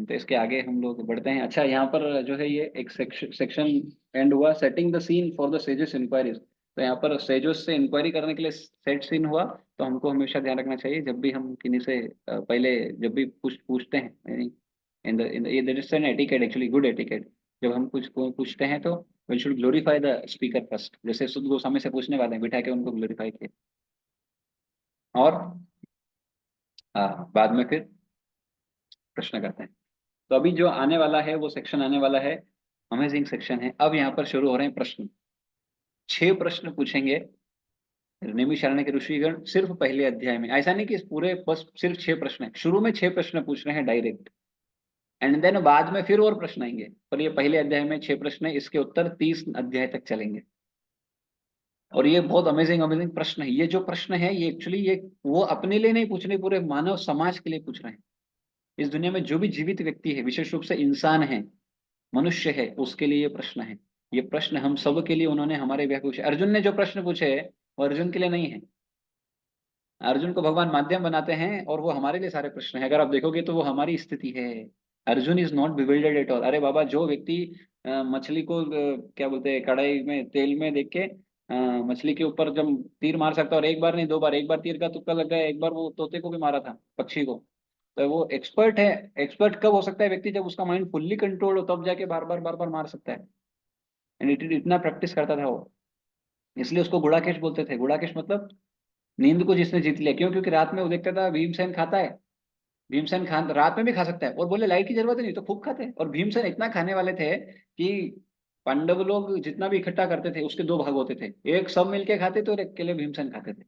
तो इसके आगे हम लोग बढ़ते हैं। अच्छा, यहाँ पर जो है ये एक सेक्शन एंड हुआ, setting the scene for the sages inquiries. तो यहाँ पर सेजस से इंक्वायरी करने के लिए सेट सीन हुआ। तो हमको हमेशा ध्यान रखना चाहिए जब भी हम किन्हीं से पहले जब भी पूछते हैं, यानी इन ये that is an etiquette, actually good etiquette. जब हम कुछ पूछते हैं तो we should glorify the speaker first, जैसे सुद गोस्वामी से पूछने वाले हैं, बिठा के उनको ग्लोरीफाई किया, और बाद में फिर प्रश्न करते हैं। तो अभी जो आने वाला है वो सेक्शन आने वाला है, अमेजिंग सेक्शन है। अब यहाँ पर शुरू हो रहे हैं प्रश्न। 6 प्रश्न पूछेंगे नैमिषारण्य के ऋषिगण सिर्फ पहले अध्याय में। ऐसा नहीं कि इस पूरे बस सिर्फ 6 प्रश्न है, शुरू में 6 प्रश्न पूछ रहे हैं डायरेक्ट, एंड देन बाद में फिर और प्रश्न आएंगे। पर ये पहले अध्याय में 6 प्रश्न है, इसके उत्तर 30 अध्याय तक चलेंगे। और ये बहुत अमेजिंग अमेजिंग प्रश्न है। ये जो प्रश्न है ये एक्चुअली ये वो अपने लिए नहीं पूछ रहे, पूरे मानव समाज के लिए पूछ रहे हैं। इस दुनिया में जो भी जीवित व्यक्ति है, विशेष रूप से इंसान है, मनुष्य है, उसके लिए ये प्रश्न है। ये प्रश्न हम सब के लिए उन्होंने हमारे व्याह पूछे। अर्जुन ने जो प्रश्न पूछे वो अर्जुन के लिए नहीं है, अर्जुन को भगवान माध्यम बनाते हैं, और वो हमारे लिए सारे प्रश्न है। अगर आप देखोगे तो वो हमारी स्थिति है। Arjun is not bewildered at all. अरे बाबा, जो व्यक्ति मछली को क्या बोलते हैं, कढ़ाई में तेल में देख के मछली के ऊपर जब तीर मार सकता है, और एक बार नहीं 2 बार, एक बार तीर का तुक्का लग गया, एक बार वो तोते को भी मारा था, पक्षी को, तो वो एक्सपर्ट है। एक्सपर्ट कब हो सकता है व्यक्ति? जब उसका माइंड फुल्ली कंट्रोल हो, तब जाके बार बार मार सकता है। एंड इतना प्रैक्टिस करता था वो, इसलिए उसको गुड़ाकेश बोलते थे। गुड़ाकेश मतलब नींद को जिसने जीत लिया। क्यों? क्योंकि रात में वो देखता था भीमसेन खाता है, भीमसेन खान रात में भी खा सकता है, और बोले लाइट की जरूरत ही नहीं, तो खूब खाते हैं। और भीमसेन इतना खाने वाले थे कि पांडव लोग जितना भी इकट्ठा करते थे उसके 2 भाग होते थे, एक सब मिलके खाते थे और एक अकेले भीमसेन खाते थे।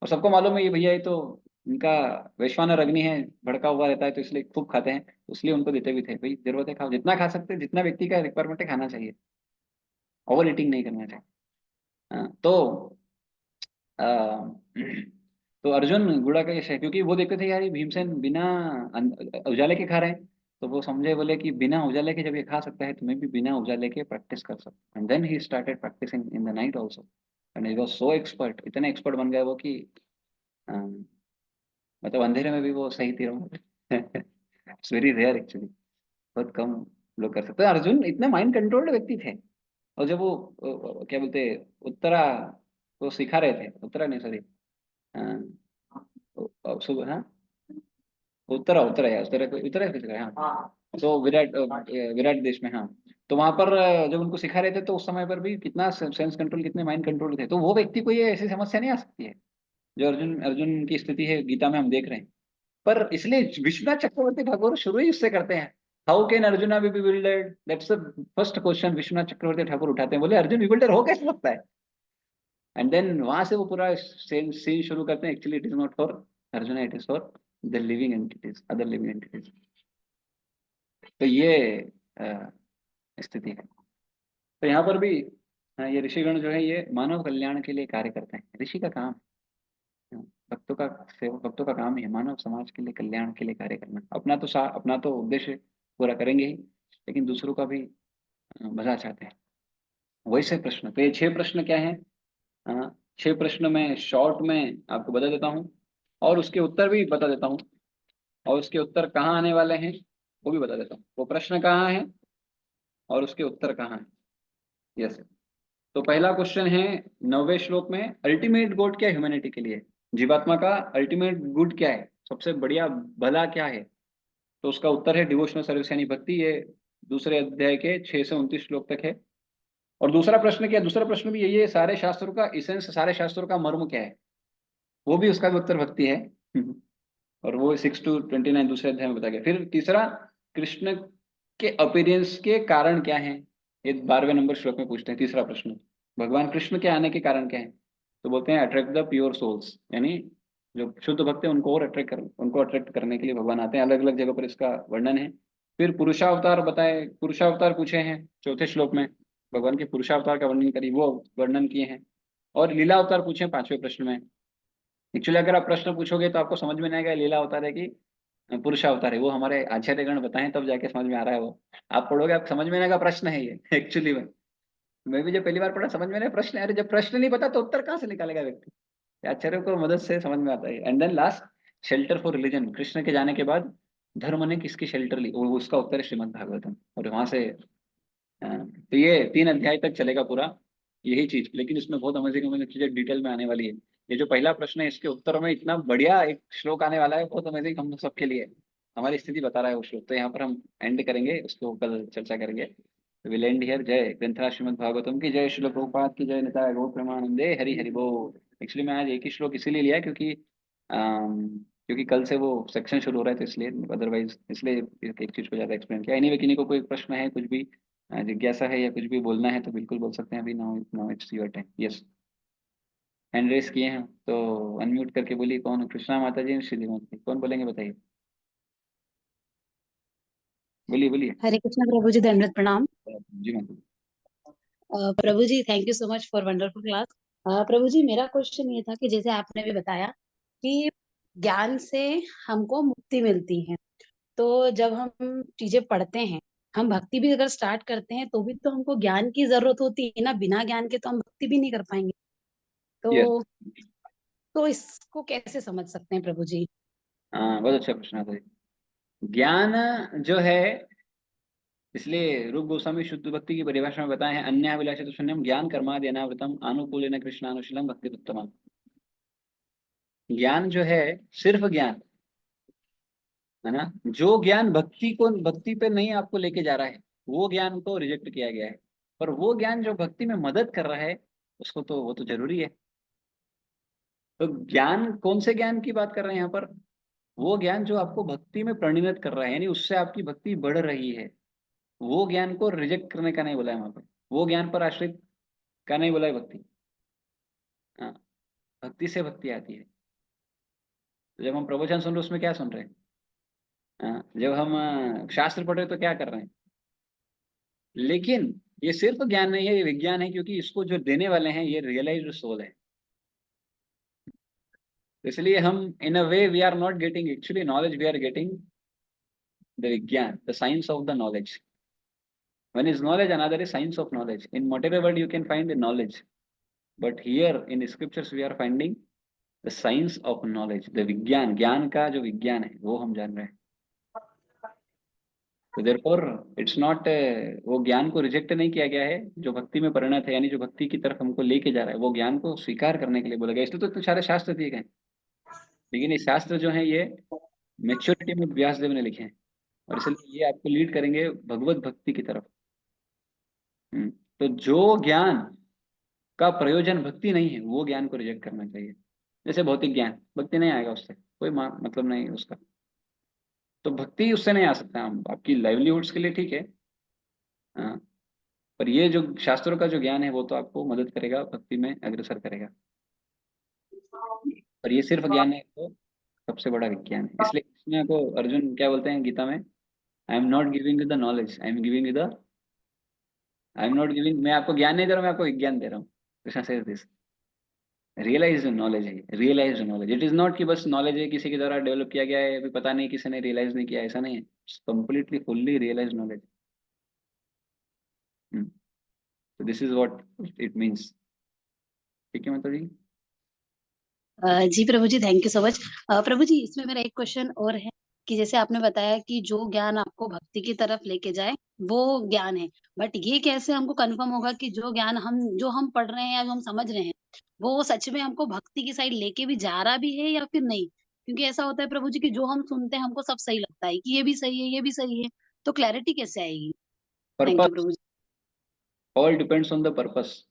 और सबको मालूम है ये भैया, ये तो इनका वैश्वानर अग्नि है, भड़का हुआ रहता है, तो इसलिए खूब खाते हैं, तो इसलिए उनको देते भी थे, भाई जरूरत है खाओ, जितना खा सकते हैं, जितना व्यक्ति का रिक्वायरमेंट है खाना चाहिए, ओवर ईटिंग नहीं करना चाहिए। तो अ, तो अर्जुन गुड़ा का यश है, क्योंकि वो देखते थे यार ये भीमसेन बिना उजाले के खा रहे हैं। तो वो समझे, बोले कि बिना उजाले के जब ये खा सकता है तो मैं भी बिना उजाले के प्रैक्टिस कर सकता हूँ। And then he started practicing in the night also, and he was so expert, इतने एक्सपर्ट बन गए वो कि मतलब अंधेरे में भी वो सही तीरों में इट्स वेरी रेयर एक्चुअली, बहुत कम लोग कर सकते हैं। अर्जुन इतने माइंड कंट्रोल्ड व्यक्ति थे। और जब वो क्या बोलते हैं, उत्तरा वो सिखा रहे थे, उत्तरा नहीं सॉरी, सुबह, हाँ उत्तरा, उत्तरा है, उत्तरा उत्तरा किस जगह है, हाँ। तो विराट विराट देश में, हाँ। तो वहां पर जब उनको सिखा रहे थे तो उस समय पर भी कितना सेंस कंट्रोल, कितने माइंड कंट्रोल थे। तो वो व्यक्ति को ये ऐसी समस्या नहीं आ सकती है जो अर्जुन अर्जुन की स्थिति है गीता में हम देख रहे हैं। पर इसलिए विश्वनाथ चक्रवर्ती ठाकुर शुरू ही उससे करते हैं। How can Arjuna be bewildered, that's the first question Vishwanath Chakravarti Thakur उठाते हैं। बोले अर्जुन बिल्डर हो कैसे सकता है? एंड देन वहां से वो पूरा सीन शुरू करते हैं। Actually it is not for arjuna, it is for the living entities, other living entities. तो ये स्थिति है। तो यहाँ पर भी ये ऋषिगण जो है ये मानव कल्याण के लिए कार्य करते हैं, ऋषि का काम है। भक्तों का सेवा, भक्तों का काम ही है मानव समाज के लिए, कल्याण के लिए कार्य करना। अपना तो उद्देश्य पूरा करेंगे ही, लेकिन दूसरों का भी भला चाहते हैं। वैसे प्रश्न, तो ये 6 प्रश्न क्या है? 6 प्रश्न में शॉर्ट में आपको बता देता हूँ, और उसके उत्तर भी बता देता हूँ, और उसके उत्तर कहाँ आने वाले हैं वो भी बता देता हूँ। वो प्रश्न कहाँ है और उसके उत्तर कहाँ है। यस। तो पहला क्वेश्चन है 9वें श्लोक में, अल्टीमेट गुड क्या है ह्यूमैनिटी के लिए? जीवात्मा का अल्टीमेट गुड क्या है, सबसे बढ़िया भला क्या है? तो उसका उत्तर है डिवोशनल सर्विस यानी भक्ति। ये दूसरे अध्याय के 6 से 29 श्लोक तक है। और दूसरा प्रश्न क्या है? दूसरा प्रश्न भी यही है, सारे शास्त्रों का इसेंस, सारे शास्त्रों का मर्म क्या है? वो भी उसका भी उत्तर भक्ति है। और वो 6 to 29 दूसरे अध्याय में बताया गया। फिर तीसरा, कृष्ण के अपीयरेंस के कारण क्या है? ये 12वें नंबर श्लोक में पूछते हैं तीसरा प्रश्न, भगवान कृष्ण के आने के कारण क्या है? तो बोलते हैं अट्रैक्ट द प्योर सोल्स, यानी जो शुद्ध भक्त है उनको और अट्रैक्ट करने के लिए भगवान आते हैं। अलग अलग जगह पर इसका वर्णन है। फिर पुरुषावतार बताए, पुरुषावतार पूछे हैं चौथे श्लोक में, भगवान के पुरुषावतार का वर्णन करी, वो वर्णन किए हैं। और लीला अवतार पूछे हैं पांचवें प्रश्न में। एक्चुअली अगर आप प्रश्न पूछोगे तो आपको समझ में नहीं आएगा लीला अवतार है कि पुरुषावतार है, वो हमारे आचार्यगण बताएं तब जाके समझ में आ रहा है वो। आप पढ़ोगे आप समझ में आएगा प्रश्न है ये एक्चुअली में। मैं भी जब पहली बार पढ़ा समझ में नहीं प्रश्न है, अरे जब प्रश्न नहीं पता तो उत्तर कहाँ से निकालेगा व्यक्ति। आचार्यों को मदद से समझ में आता है। And then last, shelter for religion, Krishna के जाने के बाद धर्म ने किसकी शेल्टर ली, वो उसका उत्तर है श्रीमद् भागवतम। और वहां से तो ये 3 अध्याय तक चलेगा पूरा यही चीज, लेकिन इसमें बहुत अमेजिंग अमेजिंग चीजें डिटेल में आने वाली है। ये जो पहला प्रश्न है इसके उत्तर में इतना बढ़िया एक श्लोक आने वाला है, बहुत अमेजिंग हम सबके लिए, हमारी स्थिति बता रहा है वो श्लोक। तो यहाँ पर हम एंड करेंगे, उसको कल चर्चा करेंगे। Will and here. जय ग्रंथराज श्रीमद् भागवतम की जय, श्रील प्रभुपाद की जय, निताय गौर प्रेमानंदे, हरि हरि बोल। एक्चुअली मैं आज एक ही श्लोक इसीलिए लिया क्योंकि क्योंकि कल से वो सेक्शन शुरू हो रहा है तो इसलिए, अदरवाइज इसलिए एक चीज को ज्यादा एक्सप्लेन किया। एनीवे किन्हीं को कोई प्रश्न है, कुछ भी जिज्ञासा है या कुछ भी बोलना है तो बिल्कुल बोल सकते हैं अभी। Now now it's your time. Yes, hand raise किए हैं तो अनम्यूट करके बोलिए कौन। कृष्णा माता जी, श्री माता जी, कौन बोलेंगे बताइए, बोलिए बोलिए। हरे कृष्णा प्रभु जी, दंडवत प्रणाम। जी माता जी। प्रभु जी, thank you so much for wonderful class. प्रभु जी, मेरा क्वेश्चन ये था कि जैसे आपने भी बताया कि ज्ञान से हमको मुक्ति मिलती है, तो जब हम चीजें पढ़ते हैं, हम भक्ति भी अगर स्टार्ट करते हैं तो भी तो हमको ज्ञान की जरूरत होती है ना। बिना ज्ञान के तो हम भक्ति भी नहीं कर पाएंगे। यस, तो इसको कैसे समझ सकते हैं प्रभु जी? हाँ बहुत अच्छा प्रश्न आता है। ज्ञान जो है, इसलिए रूप गोस्वामी शुद्ध भक्ति की परिभाषा में बताए हैं, अन्याभिलाषित शून्यम ज्ञान कर्मादि अनावृतम अनुकूलेन कृष्णानुशीलम भक्ति उत्तमम। ज्ञान जो है सिर्फ ज्ञान है ना, जो ज्ञान भक्ति को, भक्ति पे नहीं आपको लेके जा रहा है, वो ज्ञान को रिजेक्ट किया गया है। पर वो ज्ञान जो भक्ति में मदद कर रहा है उसको तो, वो तो जरूरी है। तो ज्ञान, कौन से ज्ञान की बात कर रहे हैं यहाँ पर? वो ज्ञान जो आपको भक्ति में परिणत कर रहा है, यानी उससे आपकी भक्ति बढ़ रही है, वो ज्ञान को रिजेक्ट करने का नहीं बोला है वहां पर। वो ज्ञान पर आश्रित का नहीं बोला है भक्ति। हाँ, भक्ति से भक्ति आती है। तो जब हम प्रवचन सुन रहे हैं उसमें क्या सुन रहे हैं? हाँ, जब हम शास्त्र पढ़ रहे हैं तो क्या कर रहे हैं? लेकिन ये सिर्फ ज्ञान नहीं है, ये विज्ञान है, क्योंकि इसको जो देने वाले हैं ये रियलाइज्ड सोल है। तो इसलिए हम in a way we are not getting actually knowledge, we are getting the vigyan, the science of the knowledge. One is knowledge, another is science of knowledge. In whatever word you can find the knowledge, but here in scriptures we are finding the science of knowledge, the विज्ञान, ज्ञान का जो विज्ञान है वो हम जान रहे हैं। तो therefore it's not वो ज्ञान को रिजेक्ट नहीं किया गया है, जो भक्ति में परिणत है, यानी जो भक्ति की तरफ हमको लेके जा रहा है, वो ज्ञान को स्वीकार करने के लिए बोला गया। इसलिए तो इतने सारे शास्त्र दिए गए। लेकिन ये शास्त्र जो है ये मेच्योरिटी में व्यास देव ने लिखे हैं, और इसलिए ये आपको लीड करेंगे भगवत भक्ति की तरफ। तो जो ज्ञान का प्रयोजन भक्ति नहीं है वो ज्ञान को रिजेक्ट करना चाहिए। जैसे भौतिक ज्ञान, भक्ति नहीं आएगा उससे, कोई मतलब नहीं है उसका। तो भक्ति उससे नहीं आ सकता। हम आपकी लाइवलीहुड्स के लिए ठीक है, हाँ, पर ये जो शास्त्रों का जो ज्ञान है वो तो आपको मदद करेगा, भक्ति में अग्रसर करेगा। पर ये सिर्फ ज्ञान है तो सबसे बड़ा विज्ञान है। इसलिए कृष्ण को अर्जुन क्या बोलते हैं गीता में? I am not giving you the knowledge, I am giving you the, I am not giving, मैं आपको ज्ञान नहीं दे रहा हूँ, मैं आपको विज्ञान दे रहा हूँ। कृष्ण से दिस रियलाइज नॉलेज है, realise knowledge. It is not कि बस नॉलेज है किसी के द्वारा डेवलप किया गया है, अभी पता नहीं किसी ने रियलाइज नहीं किया, ऐसा नहीं है। Completely fully realise knowledge. तो this is what it means. ठीक है माता जी। जी प्रभु जी, थैंक यू सो मच। प्रभु जी, इसमें मेरा एक क्वेश्चन और है कि जैसे आपने बताया कि जो ज्ञान आपको भक्ति की तरफ लेके जाए वो ज्ञान है, बट ये कैसे हमको कंफर्म होगा कि जो ज्ञान हम पढ़ रहे हैं या जो हम समझ रहे हैं वो सच में हमको भक्ति की साइड लेके भी जा रहा भी है या फिर नहीं? क्योंकि ऐसा होता है प्रभु जी कि जो हम सुनते हैं हमको सब सही लगता है कि ये भी सही है, ये भी सही है, तो क्लैरिटी कैसे आएगी? Thank you purpose, Prabhu ji. All depends on the purpose.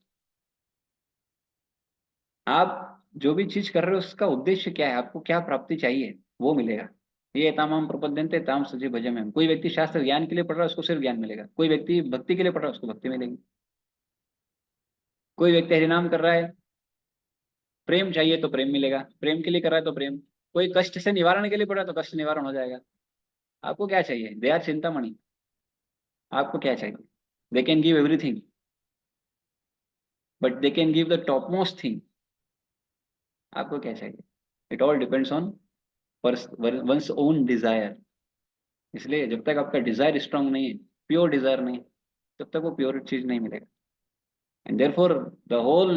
आप जो भी चीज कर रहे हो उसका उद्देश्य क्या है, आपको क्या प्राप्ति चाहिए, वो मिलेगा। ये तामाम प्रपद्यन्ते ताम सजी भजम है। कोई व्यक्ति शास्त्र ज्ञान के लिए पढ़ रहा है उसको सिर्फ ज्ञान मिलेगा, कोई व्यक्ति भक्ति के लिए पढ़ रहा है उसको भक्ति मिलेगी। कोई व्यक्ति हरिनाम कर रहा है, प्रेम चाहिए तो प्रेम मिलेगा, प्रेम के लिए कर रहा है तो प्रेम। कोई कष्ट से निवारण के लिए पढ़ रहा है तो कष्ट निवारण हो जाएगा। आपको क्या चाहिए? दया चिंतामणि, आपको क्या चाहिए? They can give everything, but they can give the topmost thing. आपको क्या चाहिए? It all depends on one's own desire. इसलिए जब तक आपका डिजायर स्ट्रांग नहीं है, प्योर डिजायर नहीं, तब तक वो प्योर चीज नहीं मिलेगा। And therefore the whole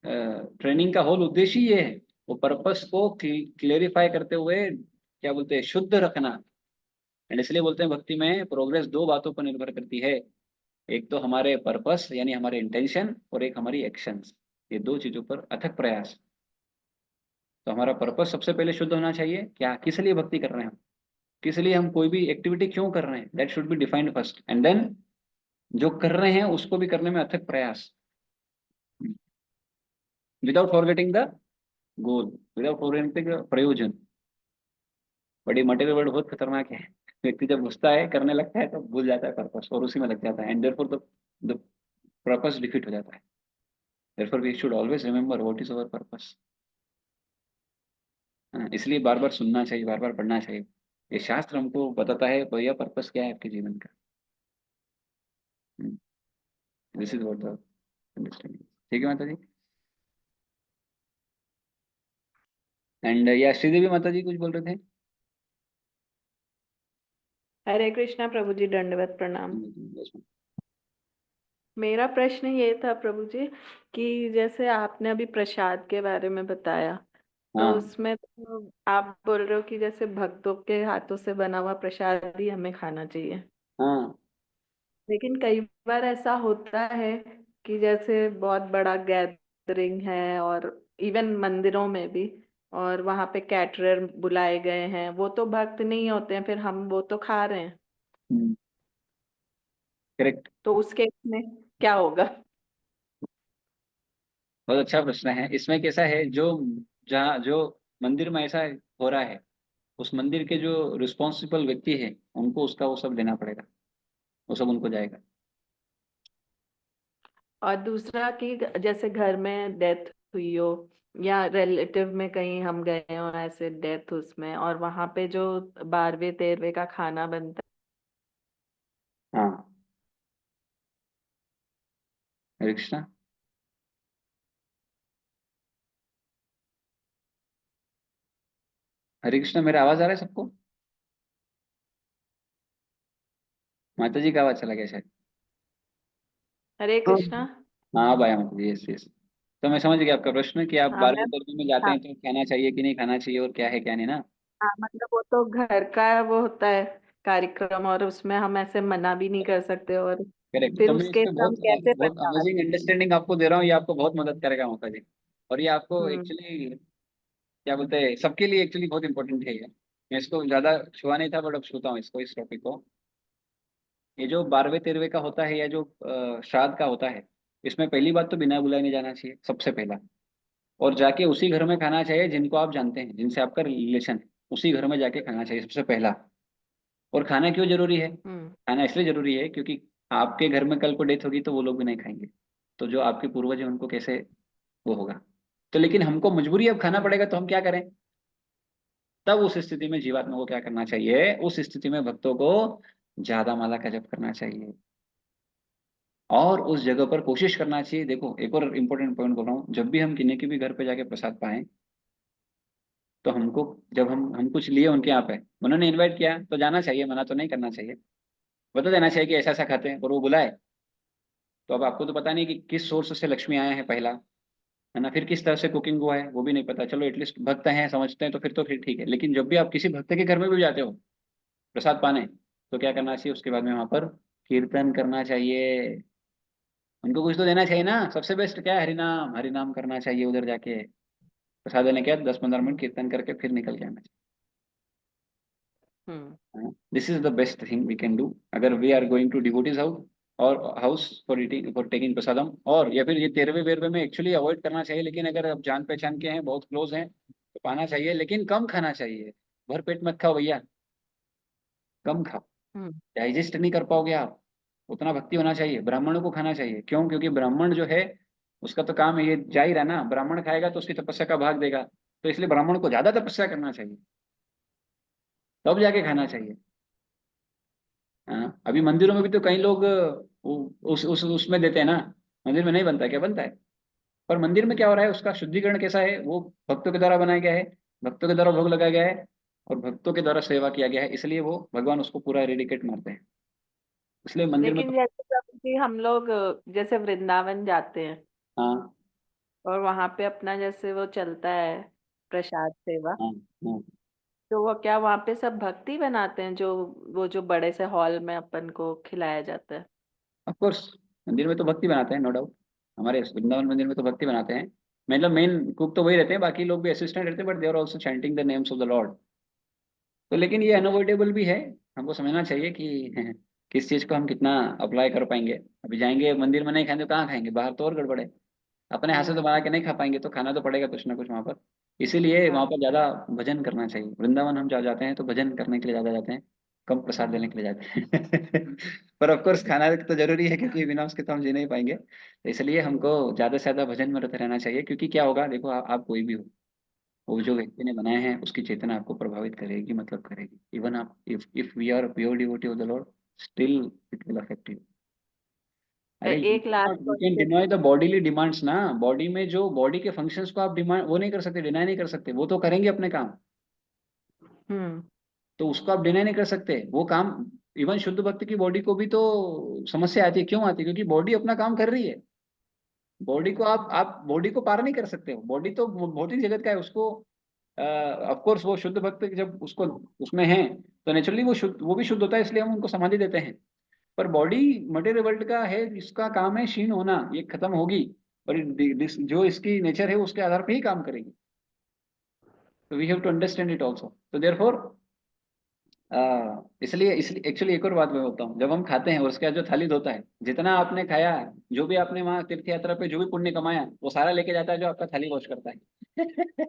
training का होल उद्देश्य ही ये है, वो पर्पस को क्लेरिफाई करते हुए, क्या बोलते हैं, शुद्ध रखना। एंड इसलिए बोलते हैं भक्ति में प्रोग्रेस दो बातों पर निर्भर करती है। एक तो हमारे पर्पस यानी हमारे इंटेंशन, और एक हमारी एक्शंस। ये दो चीजों पर अथक प्रयास। तो हमारा पर्पस सबसे पहले शुद्ध होना चाहिए, क्या किस लिए भक्ति कर रहे हैं हम, किस लिए हम कोई भी एक्टिविटी क्यों कर रहे हैं, that should be defined first, and then जो कर रहे हैं उसको भी करने में अथक प्रयास, without forgetting the goal, without forgetting the प्रयोजन। बड़ी मटेरियल वर्ल्ड बहुत खतरनाक है। व्यक्ति जब घुसता है, करने लगता है, तो भूल जाता है पर्पस और उसी में लग जाता है, and therefore the purpose defeat हो जाता है। Therefore we should always remember what is our purpose. इसलिए बार बार सुनना चाहिए, बार बार पढ़ना चाहिए। ये शास्त्र हमको बताता है भैया पर्पस क्या है आपके जीवन का। This is what the understanding. ठीक है माता जी। एंड या श्रीदेवी माता जी कुछ बोल रहे थे? हरे कृष्णा प्रभु जी, दंडवत प्रणाम। yes, ma'am। मेरा प्रश्न ये था प्रभु जी कि जैसे आपने अभी प्रसाद के बारे में बताया, तो हाँ उसमें तो आप बोल रहे हो कि जैसे भक्तों के हाथों से बना हुआ प्रसाद ही हमें खाना चाहिए। हाँ। लेकिन कई बार ऐसा होता है कि जैसे बहुत बड़ा गैदरिंग है, और इवन मंदिरों में भी, और वहां पे कैटरर बुलाए गए हैं, वो तो भक्त नहीं होते हैं, फिर हम वो तो खा रहे हैं, करेक्ट। तो उस केस में क्या होगा? बहुत अच्छा प्रश्न है। इसमें कैसा है, जो जहाँ जो मंदिर में ऐसा हो रहा है, उस मंदिर के जो रिस्पॉन्सिबल व्यक्ति है, उनको उसका वो सब देना पड़ेगा, वो सब उनको जाएगा। और दूसरा कि जैसे घर में डेथ हुई हो, या रिलेटिव में कहीं हम गए हो ऐसे डेथ उसमें, और वहां पे जो 12वें 13वें का खाना बनता हाँ। हरे कृष्णा। हरे कृष्णा, मेरा आवाज आ रहा है सबको? माता जी का आवाज चला गया शायद। है। हरे हाँ कृष्णा। हाँ, अब आया माता जी, यस यस। तो मैं समझ गया आपका प्रश्न कि आप हाँ मैं 12वीं 13वीं में जाते हाँ, हैं तो खाना चाहिए कि नहीं खाना चाहिए, और क्या है क्या नहीं ना। हाँ मतलब वो तो घर का वो होता है कार्यक्रम, और उसमें हम ऐसे मना भी नहीं कर सकते, और करेक्ट। फिर तो मैं इस उसके पे हम बहुत कैसे बहुत प्रसाद। अमेजिंग अंडरस्टैंडिंग आपको दे रहा हूँ, ये आपको बहुत मदद करेगा माता जी। और ये आपको हम्म। एक्चुअली, क्या बोलते हैं, सबके लिए एक्चुअली बहुत इंपॉर्टेंट है ये। मैं इसको ज्यादा छुआ नहीं था, बट अब छूता हूँ इसको, इस टॉपिक को। ये जो 12वें 13वें का होता है, या जो श्राद्ध का होता है, इसमें पहली बात तो बिना बुलाए नहीं जाना चाहिए सबसे पहला। और जाके उसी घर में खाना चाहिए जिनको आप जानते हैं, जिनसे आपका रिलेशन है, उसी घर में जाके खाना चाहिए सबसे पहला। और खाना क्यों जरूरी है? हम्म। खाना इसलिए जरूरी है क्योंकि आपके घर में कल को डेथ होगी तो वो लोग भी नहीं खाएंगे। तो जो आपके पूर्वज हैं उनको कैसे वो होगा। तो लेकिन हमको मजबूरी अब खाना हम्म। पड़ेगा, तो हम क्या करें? तब उस स्थिति में जीवात्मा को क्या करना चाहिए, उस स्थिति में भक्तों को ज्यादा माला का जप करना चाहिए। और उस जगह पर कोशिश करना चाहिए। देखो एक और इम्पोर्टेंट पॉइंट बोल रहा हूँ, जब भी हम किन्हीं के भी घर पे जाके प्रसाद पाएं, तो हमको, जब हम कुछ लिए उनके यहाँ पे, उन्होंने इनवाइट किया तो जाना चाहिए, मना तो नहीं करना चाहिए। बता देना चाहिए कि ऐसा ऐसा खाते हैं, और वो बुलाए। तो अब आपको तो पता नहीं कि किस सोर्स से लक्ष्मी आया है पहला, है ना, फिर किस तरह से कुकिंग हुआ है वो भी नहीं पता। चलो एटलीस्ट भक्त हैं, समझते हैं, तो फिर ठीक है। लेकिन जब भी आप किसी भक्त के घर में भी जाते हो प्रसाद पाने, तो क्या करना चाहिए, उसके बाद में वहां पर कीर्तन करना चाहिए। उनको कुछ तो देना चाहिए ना। सबसे बेस्ट क्या है, हरिनाम, हरिनाम करना चाहिए उधर जाके। प्रसाद देने के बाद 10-15 मिनट हम्म। कीर्तन करके फिर निकल के आना हम्म। चाहिए। This is the best thing we can do, अगर we are going to devotees house, और house for eating, for taking prasadam. और या फिर ये 13वें 12वें में एक्चुअली अवॉइड करना चाहिए, लेकिन अगर आप जान पहचान के हैं, बहुत क्लोज हैं, तो पाना चाहिए, लेकिन कम खाना चाहिए। भर पेट मत खाओ भैया, कम खाओ। हम्म। डाइजेस्ट नहीं कर पाओगे आप। उतना भक्ति होना चाहिए। ब्राह्मणों को खाना चाहिए, क्यों? क्योंकि ब्राह्मण जो है, उसका तो काम है ये, जा ही रहा ना, ब्राह्मण खाएगा तो उसकी तपस्या का भाग देगा। तो इसलिए ब्राह्मण को ज्यादा तपस्या करना चाहिए, तब जाके खाना चाहिए। हाँ। अभी मंदिरों में भी तो कई लोग उस उसमें देते हैं ना, मंदिर में नहीं बनता, क्या बनता है? पर मंदिर में क्या हो रहा है, उसका शुद्धिकरण कैसा है, वो भक्तों के द्वारा बनाया गया है, भक्तों के द्वारा भोग लगाया गया है, और भक्तों के द्वारा सेवा किया गया है, इसलिए वो भगवान उसको पूरा रेडिकेट मारते हैं। इसलिए मंदिर में लेकिन तो। जैसे प्रभु जी हम लोग जैसे वृंदावन जाते हैं हाँ और वहां पे अपना जैसे वो चलता है प्रसाद सेवा, हाँ हाँ। तो वो क्या वहां पे सब भक्ति बनाते हैं जो वो जो बड़े से हॉल में अपन को खिलाया जाता है? ऑफ कोर्स मंदिर में तो भक्ति बनाते हैं, नो डाउट। हमारे वृंदावन मंदिर में तो भक्ति बनाते हैं, मतलब मेन कुक तो वही रहते हैं, बाकी लोग भी असिस्टेंट रहते हैं, but they are also chanting the names of the lord. तो लेकिन ये अच्छा। अनअवॉइडेबल भी है, हमको समझना चाहिए कि किस चीज़ को हम कितना अप्लाई कर पाएंगे। अभी जाएंगे मंदिर में नहीं खाएंगे तो कहाँ खाएंगे, बाहर तो और गड़बड़ है। अपने हाथ से तो हम्म। बना के नहीं खा पाएंगे, तो खाना तो पड़ेगा कुछ ना कुछ वहाँ पर। इसीलिए हाँ। वहाँ पर ज़्यादा भजन करना चाहिए। वृंदावन हम जहाँ जाते हैं तो भजन करने के लिए ज़्यादा जाते हैं, कम प्रसाद लेने के लिए जाते हैं। पर ऑफ कोर्स खाना तो जरूरी है, क्योंकि बिना उसके तो हम जी नहीं पाएंगे, तो इसलिए हमको ज़्यादा से ज़्यादा भजन में रहते रहना चाहिए। क्योंकि क्या होगा, देखो आप कोई भी हो, वो जो व्यक्ति ने बनाए हैं उसकी चेतना आपको प्रभावित करेगी, मतलब करेगी। इवन आप, if we are pure devotee of the lord, still it will affect you. अरे एक last you can question. Deny the bodily demands ना, बॉडी में जो बॉडी के फंक्शंस को आप डिमांड वो नहीं कर सकते, डिनाई नहीं कर सकते, वो तो करेंगे अपने काम। हम्म। तो उसको आप डिनाई नहीं कर सकते, वो काम। इवन शुद्ध भक्त की बॉडी को भी तो समस्या आती है, क्यों आती है? क्योंकि बॉडी अपना काम कर रही है। बॉडी को आप बॉडी को पार नहीं कर सकते हो, बॉडी तो भौतिक जगत का है, उसको ऑफ कोर्स वो शुद्ध भक्त जब उसको उसमें है, तो नेचुरली वो शुद्ध, वो भी शुद्ध होता है, इसलिए हम उनको समाधि देते हैं। पर बॉडी मटेरियल वर्ल्ड का है, इसका काम है क्षीण होना, ये खत्म होगी। और जो इसकी नेचर है उसके आधार पे ही काम करेगी। तो we have to understand it also, तो देयरफॉर इसलिए इसलिए एक्चुअली एक और बात मैं बोलता हूँ, जब हम खाते हैं और उसके बाद जो थाली धोता है, जितना आपने खाया, जो भी आपने वहाँ तीर्थ यात्रा पे जो भी पुण्य कमाया, वो सारा लेके जाता है जो आपका थाली वॉश करता है।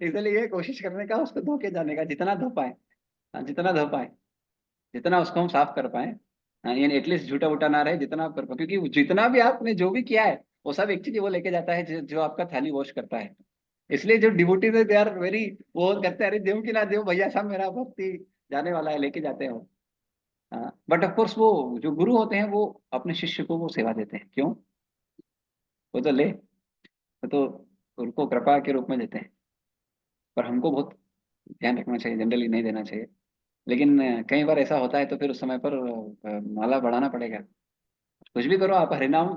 इसलिए कोशिश करने का उसको धो के जाने का, जितना धो पाए। हाँ, जितना धो पाए, जितना उसको हम साफ कर पाए। हाँ, यानी एटलीस्ट झूठा वूटा ना रहे, जितना आप कर पाए, क्योंकि जितना भी आपने जो भी किया है, वो सब एक चीज वो लेके जाता है, जो आपका थाली वॉश करता है। इसलिए जो डिवोटीज है, दे आर वेरी, वो करते हैं, अरे देव की ना देव भैया, सब मेरा भक्ति जाने वाला है, लेके जाते हैं वो। हाँ, बट ऑफ कोर्स वो जो गुरु होते हैं, वो अपने शिष्य को वो सेवा देते हैं, क्यों? वो तो ले, वो तो उनको कृपा के रूप में देते हैं। पर हमको बहुत ध्यान रखना चाहिए, जनरली नहीं देना चाहिए। लेकिन कई बार ऐसा होता है, तो फिर उस समय पर माला बढ़ाना पड़ेगा। कुछ भी करो आप, हरिनाम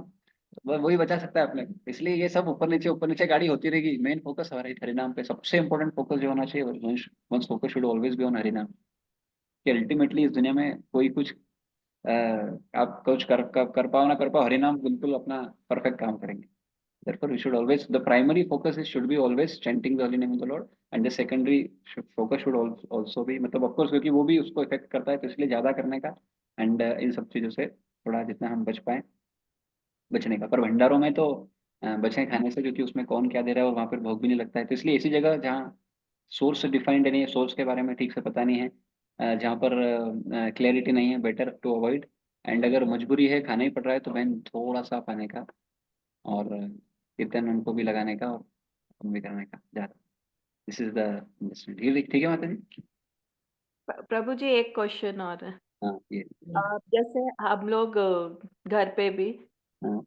वही बचा सकता है अपने को। इसलिए ये सब ऊपर नीचे गाड़ी होती रहेगी, मेन फोकस हमारे हरिनाम पे, सबसे इंपॉर्टेंट फोकस जो होना चाहिए, one's focus should always be on Harinam. कि अल्टीमेटली इस दुनिया में कोई कुछ आप कुछ कर पाओ ना कर पाओ, हरिनाम बिल्कुल अपना परफेक्ट काम करेंगे। Therefore, we should always, the primary focus is should be always chanting the holy name of the Lord, and the secondary focus should also be, मतलब of course, क्योंकि वो भी उसको इफेक्ट करता है, तो इसलिए ज्यादा करने का। एंड इन सब चीजों से थोड़ा जितना हम बच पाए, बचने का। पर भंडारों में तो बचें खाने से, क्योंकि उसमें कौन क्या दे रहा है, और वहां पर भोग भी नहीं लगता है। तो इसलिए ऐसी जगह जहाँ सोर्स डिफाइंड नहीं है, सोर्स के बारे में ठीक से पता नहीं है, जहाँ पर क्लैरिटी नहीं है, बेटर टू अवॉइड। एंड अगर मजबूरी है, खाना ही पड़ रहा है, तो बहन थोड़ा सा पाने का, और कीर्तन उनको भी लगाने का, और हम भी करने का ज़्यादा। This is the understanding. ठीक है माता जी। प्रभु जी एक क्वेश्चन और है। हाँ ये। जैसे हम लोग घर पे भी हाँ।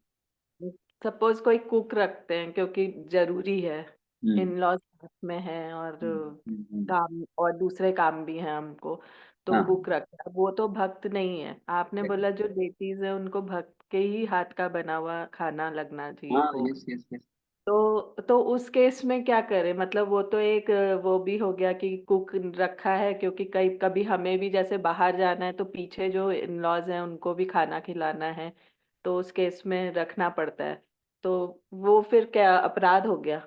सपोज कोई कुक रखते हैं क्योंकि जरूरी है, हम्म। इन लॉज में है और हम्म। काम और दूसरे काम भी हैं हमको, तो हाँ। कुक रखता है, वो तो भक्त नहीं है। आपने बोला जो डेटीज है उनको भक्त के ही हाथ का बना हुआ खाना लगना चाहिए हाँ, भोग। Yes yes yes. तो उस केस में क्या करें? मतलब वो तो एक वो भी हो गया कि कुक रखा है क्योंकि कई कभी हमें भी जैसे बाहर जाना है तो पीछे जो इन लॉज हैं उनको भी खाना खिलाना है, तो उस केस में रखना पड़ता है। तो वो फिर क्या अपराध हो गया?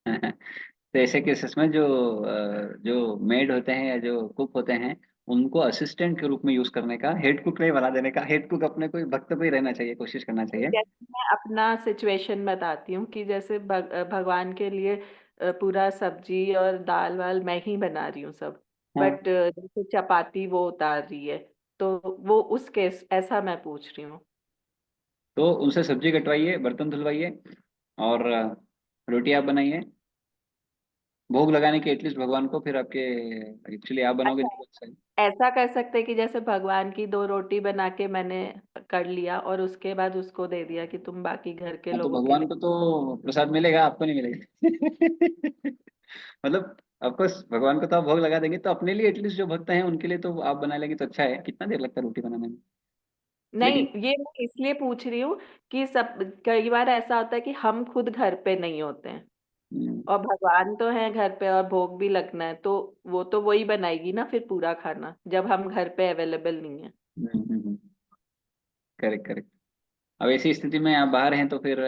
तो ऐसे केसेस में जो मेड होते हैं या जो कुक होते हैं, उनको असिस्टेंट के रूप में यूज करने का, हेड कुक नहीं बना देने का। हेड कुक अपने कोई भक्त पे ही रहना चाहिए, कोशिश करना चाहिए। जैसे मैं अपना सिचुएशन बताती हूँ कि जैसे भगवान के लिए पूरा सब्जी और दाल वाल मैं ही बना रही हूँ सब, हाँ, बट जैसे चपाती वो उतार रही है, तो वो उस केस ऐसा मैं पूछ रही हूँ। तो उनसे सब्जी कटवाइए, बर्तन धुलवाइए, और रोटी आप बनाइए, भोग लगाने के एटलीस्ट भगवान को। फिर आपके एक्चुअली आप बनाओगे अच्छा, नहीं, अच्छा है। ऐसा कर सकते कि जैसे भगवान की 2 रोटी बना के मैंने कर लिया और उसके बाद उसको दे दिया कि तुम बाकी घर के हाँ, तो लोगों के भगवान लिए। को तो प्रसाद मिलेगा, आपको नहीं मिलेगा। मतलब ऑफकोर्स भगवान को तो आप भोग लगा देंगे, तो अपने लिए एटलीस्ट जो भक्त हैं उनके लिए तो आप बना लेंगे तो अच्छा है। कितना देर लगता है रोटी बनाने में? नहीं, लेकिन ये मैं इसलिए पूछ रही हूँ कि सब कई बार ऐसा होता है कि हम खुद घर पे नहीं होते हैं हम्म, और भगवान तो है घर पे और भोग भी लगना है, तो वही बनाएगी ना फिर पूरा खाना, जब हम घर पे अवेलेबल नहीं है। Correct correct. अब ऐसी स्थिति में आप बाहर हैं तो फिर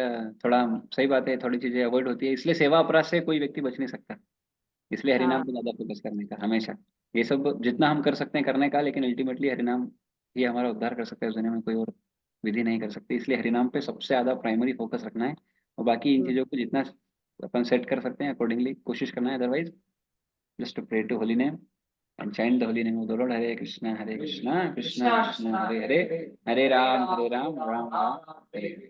थोड़ा सही बात है, थोड़ी चीजें अवॉइड होती है, इसलिए सेवा अपराध से कोई व्यक्ति बच नहीं सकता। इसलिए हरिनाम हाँ। पे ज्यादा फोकस करने का हमेशा। ये सब जितना हम कर सकते हैं करने का, लेकिन अल्टीमेटली हरिनाम ही हमारा उद्धार कर सकता है, उस दुनिया में कोई और विधि नहीं कर सकती। इसलिए हरिनाम पे सबसे ज्यादा प्राइमरी फोकस रखना है, और बाकी इन हम्म। चीजों को जितना अपन सेट कर सकते हैं अकॉर्डिंगली कोशिश करना है। Otherwise just pray to holy name and chant the holy name of the Lord. Hare Krishna, Hare Krishna, Krishna Krishna, Hare Hare, Hare Ram, Ram Ram, Hare Hare।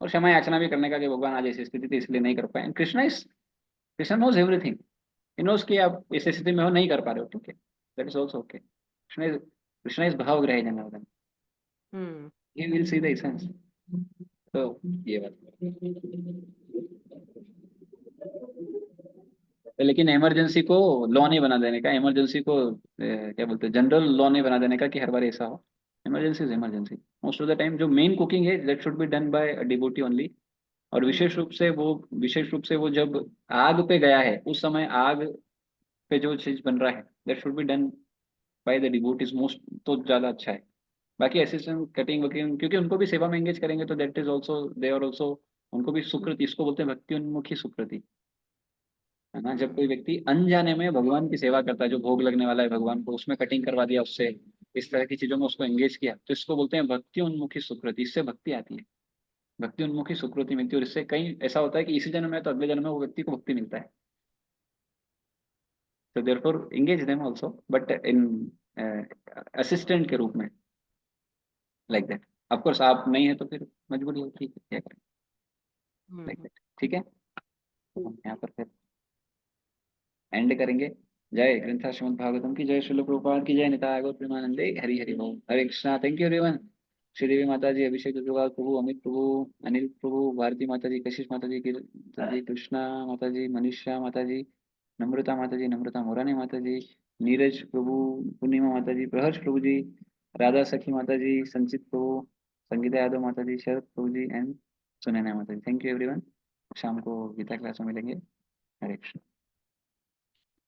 और क्षमा याचना भी करने का कि भगवान आज ऐसी स्थिति थी इसलिए नहीं कर पाए। Krishna is, Krishna knows everything. He knows कि आप इस स्थिति में हो, नहीं कर पा रहे हो, ठीक है, that is also okay. Krishna is भावग्राही Janardan, hmm. He will see the essence. तो ये बात है। लेकिन इमरजेंसी को लॉ नहीं बना देने का, इमरजेंसी को क्या बोलते हैं, जनरल लॉ नहीं बना देने का कि हर बार ऐसा हो। Emergency is emergency. Most of the time जो मेन कुकिंग है that should be done by devotee only. और हम्म। विशेष रूप से वो जब आग पे गया है उस समय आग पे जो चीज बन रहा है that should be done by the devotees most, तो ज्यादा अच्छा है। बाकी असिस्टेंट कटिंग वकिंग, क्योंकि उनको भी सेवा में एंगेज करेंगे तो that is also they are also, उनको भी सुकृति, इसको बोलते हैं भक्ति उन्मुखी सुकृति, है ना। जब हम्म। कोई व्यक्ति अनजाने में भगवान की सेवा करता है, जो भोग लगने वाला है भगवान को, उसमें कटिंग करवा दिया उससे, इस तरह की चीजों में उसको एंगेज किया, तो इसको बोलते हैं भक्ति उन्मुखी सुकृति। इससे भक्ति आती है, भक्ति उन्मुखी सुकृति मिलती है, और इससे कहीं ऐसा होता है कि इसी जन्म में तो अगले जन्म में वो व्यक्ति को भक्ति मिलता है। तो therefore engage them also, but in assistant के रूप में, लाइक दैट। ऑफ कोर्स आप नहीं है तो फिर मजबूरी है, ठीक है क्या करें, लाइक हम्म। दैट, ठीक है। हम यहाँ पर फिर एंड करेंगे। जय ग्रंथा श्रीमद् भागवतम की जय, श्रील प्रभुपाद की जय, निताय गौर प्रेमानंदे, हरि हरि बोल, Hare Krishna. Thank you everyone. Sridevi माता जी, अभिषेक अग्रवाल प्रभु, अमित प्रभु, अनिल प्रभु, भारती माता जी, कशिश माता जी, जी कृष्णा माता जी, मनीषा माता जी, नम्रता माता जी, नम्रता मोरानी माता जी, नीरज प्रभु, पूर्णिमा माता जी, प्रहर्ष प्रभु जी, राधा सखी माता जी, संचित प्रभु, संगीता यादव माता जी, शरद प्रभु जी एंड सुनैना माता जी। Thank you everyone. शाम को गीता क्लास में मिलेंगे। हरे कृष्ण।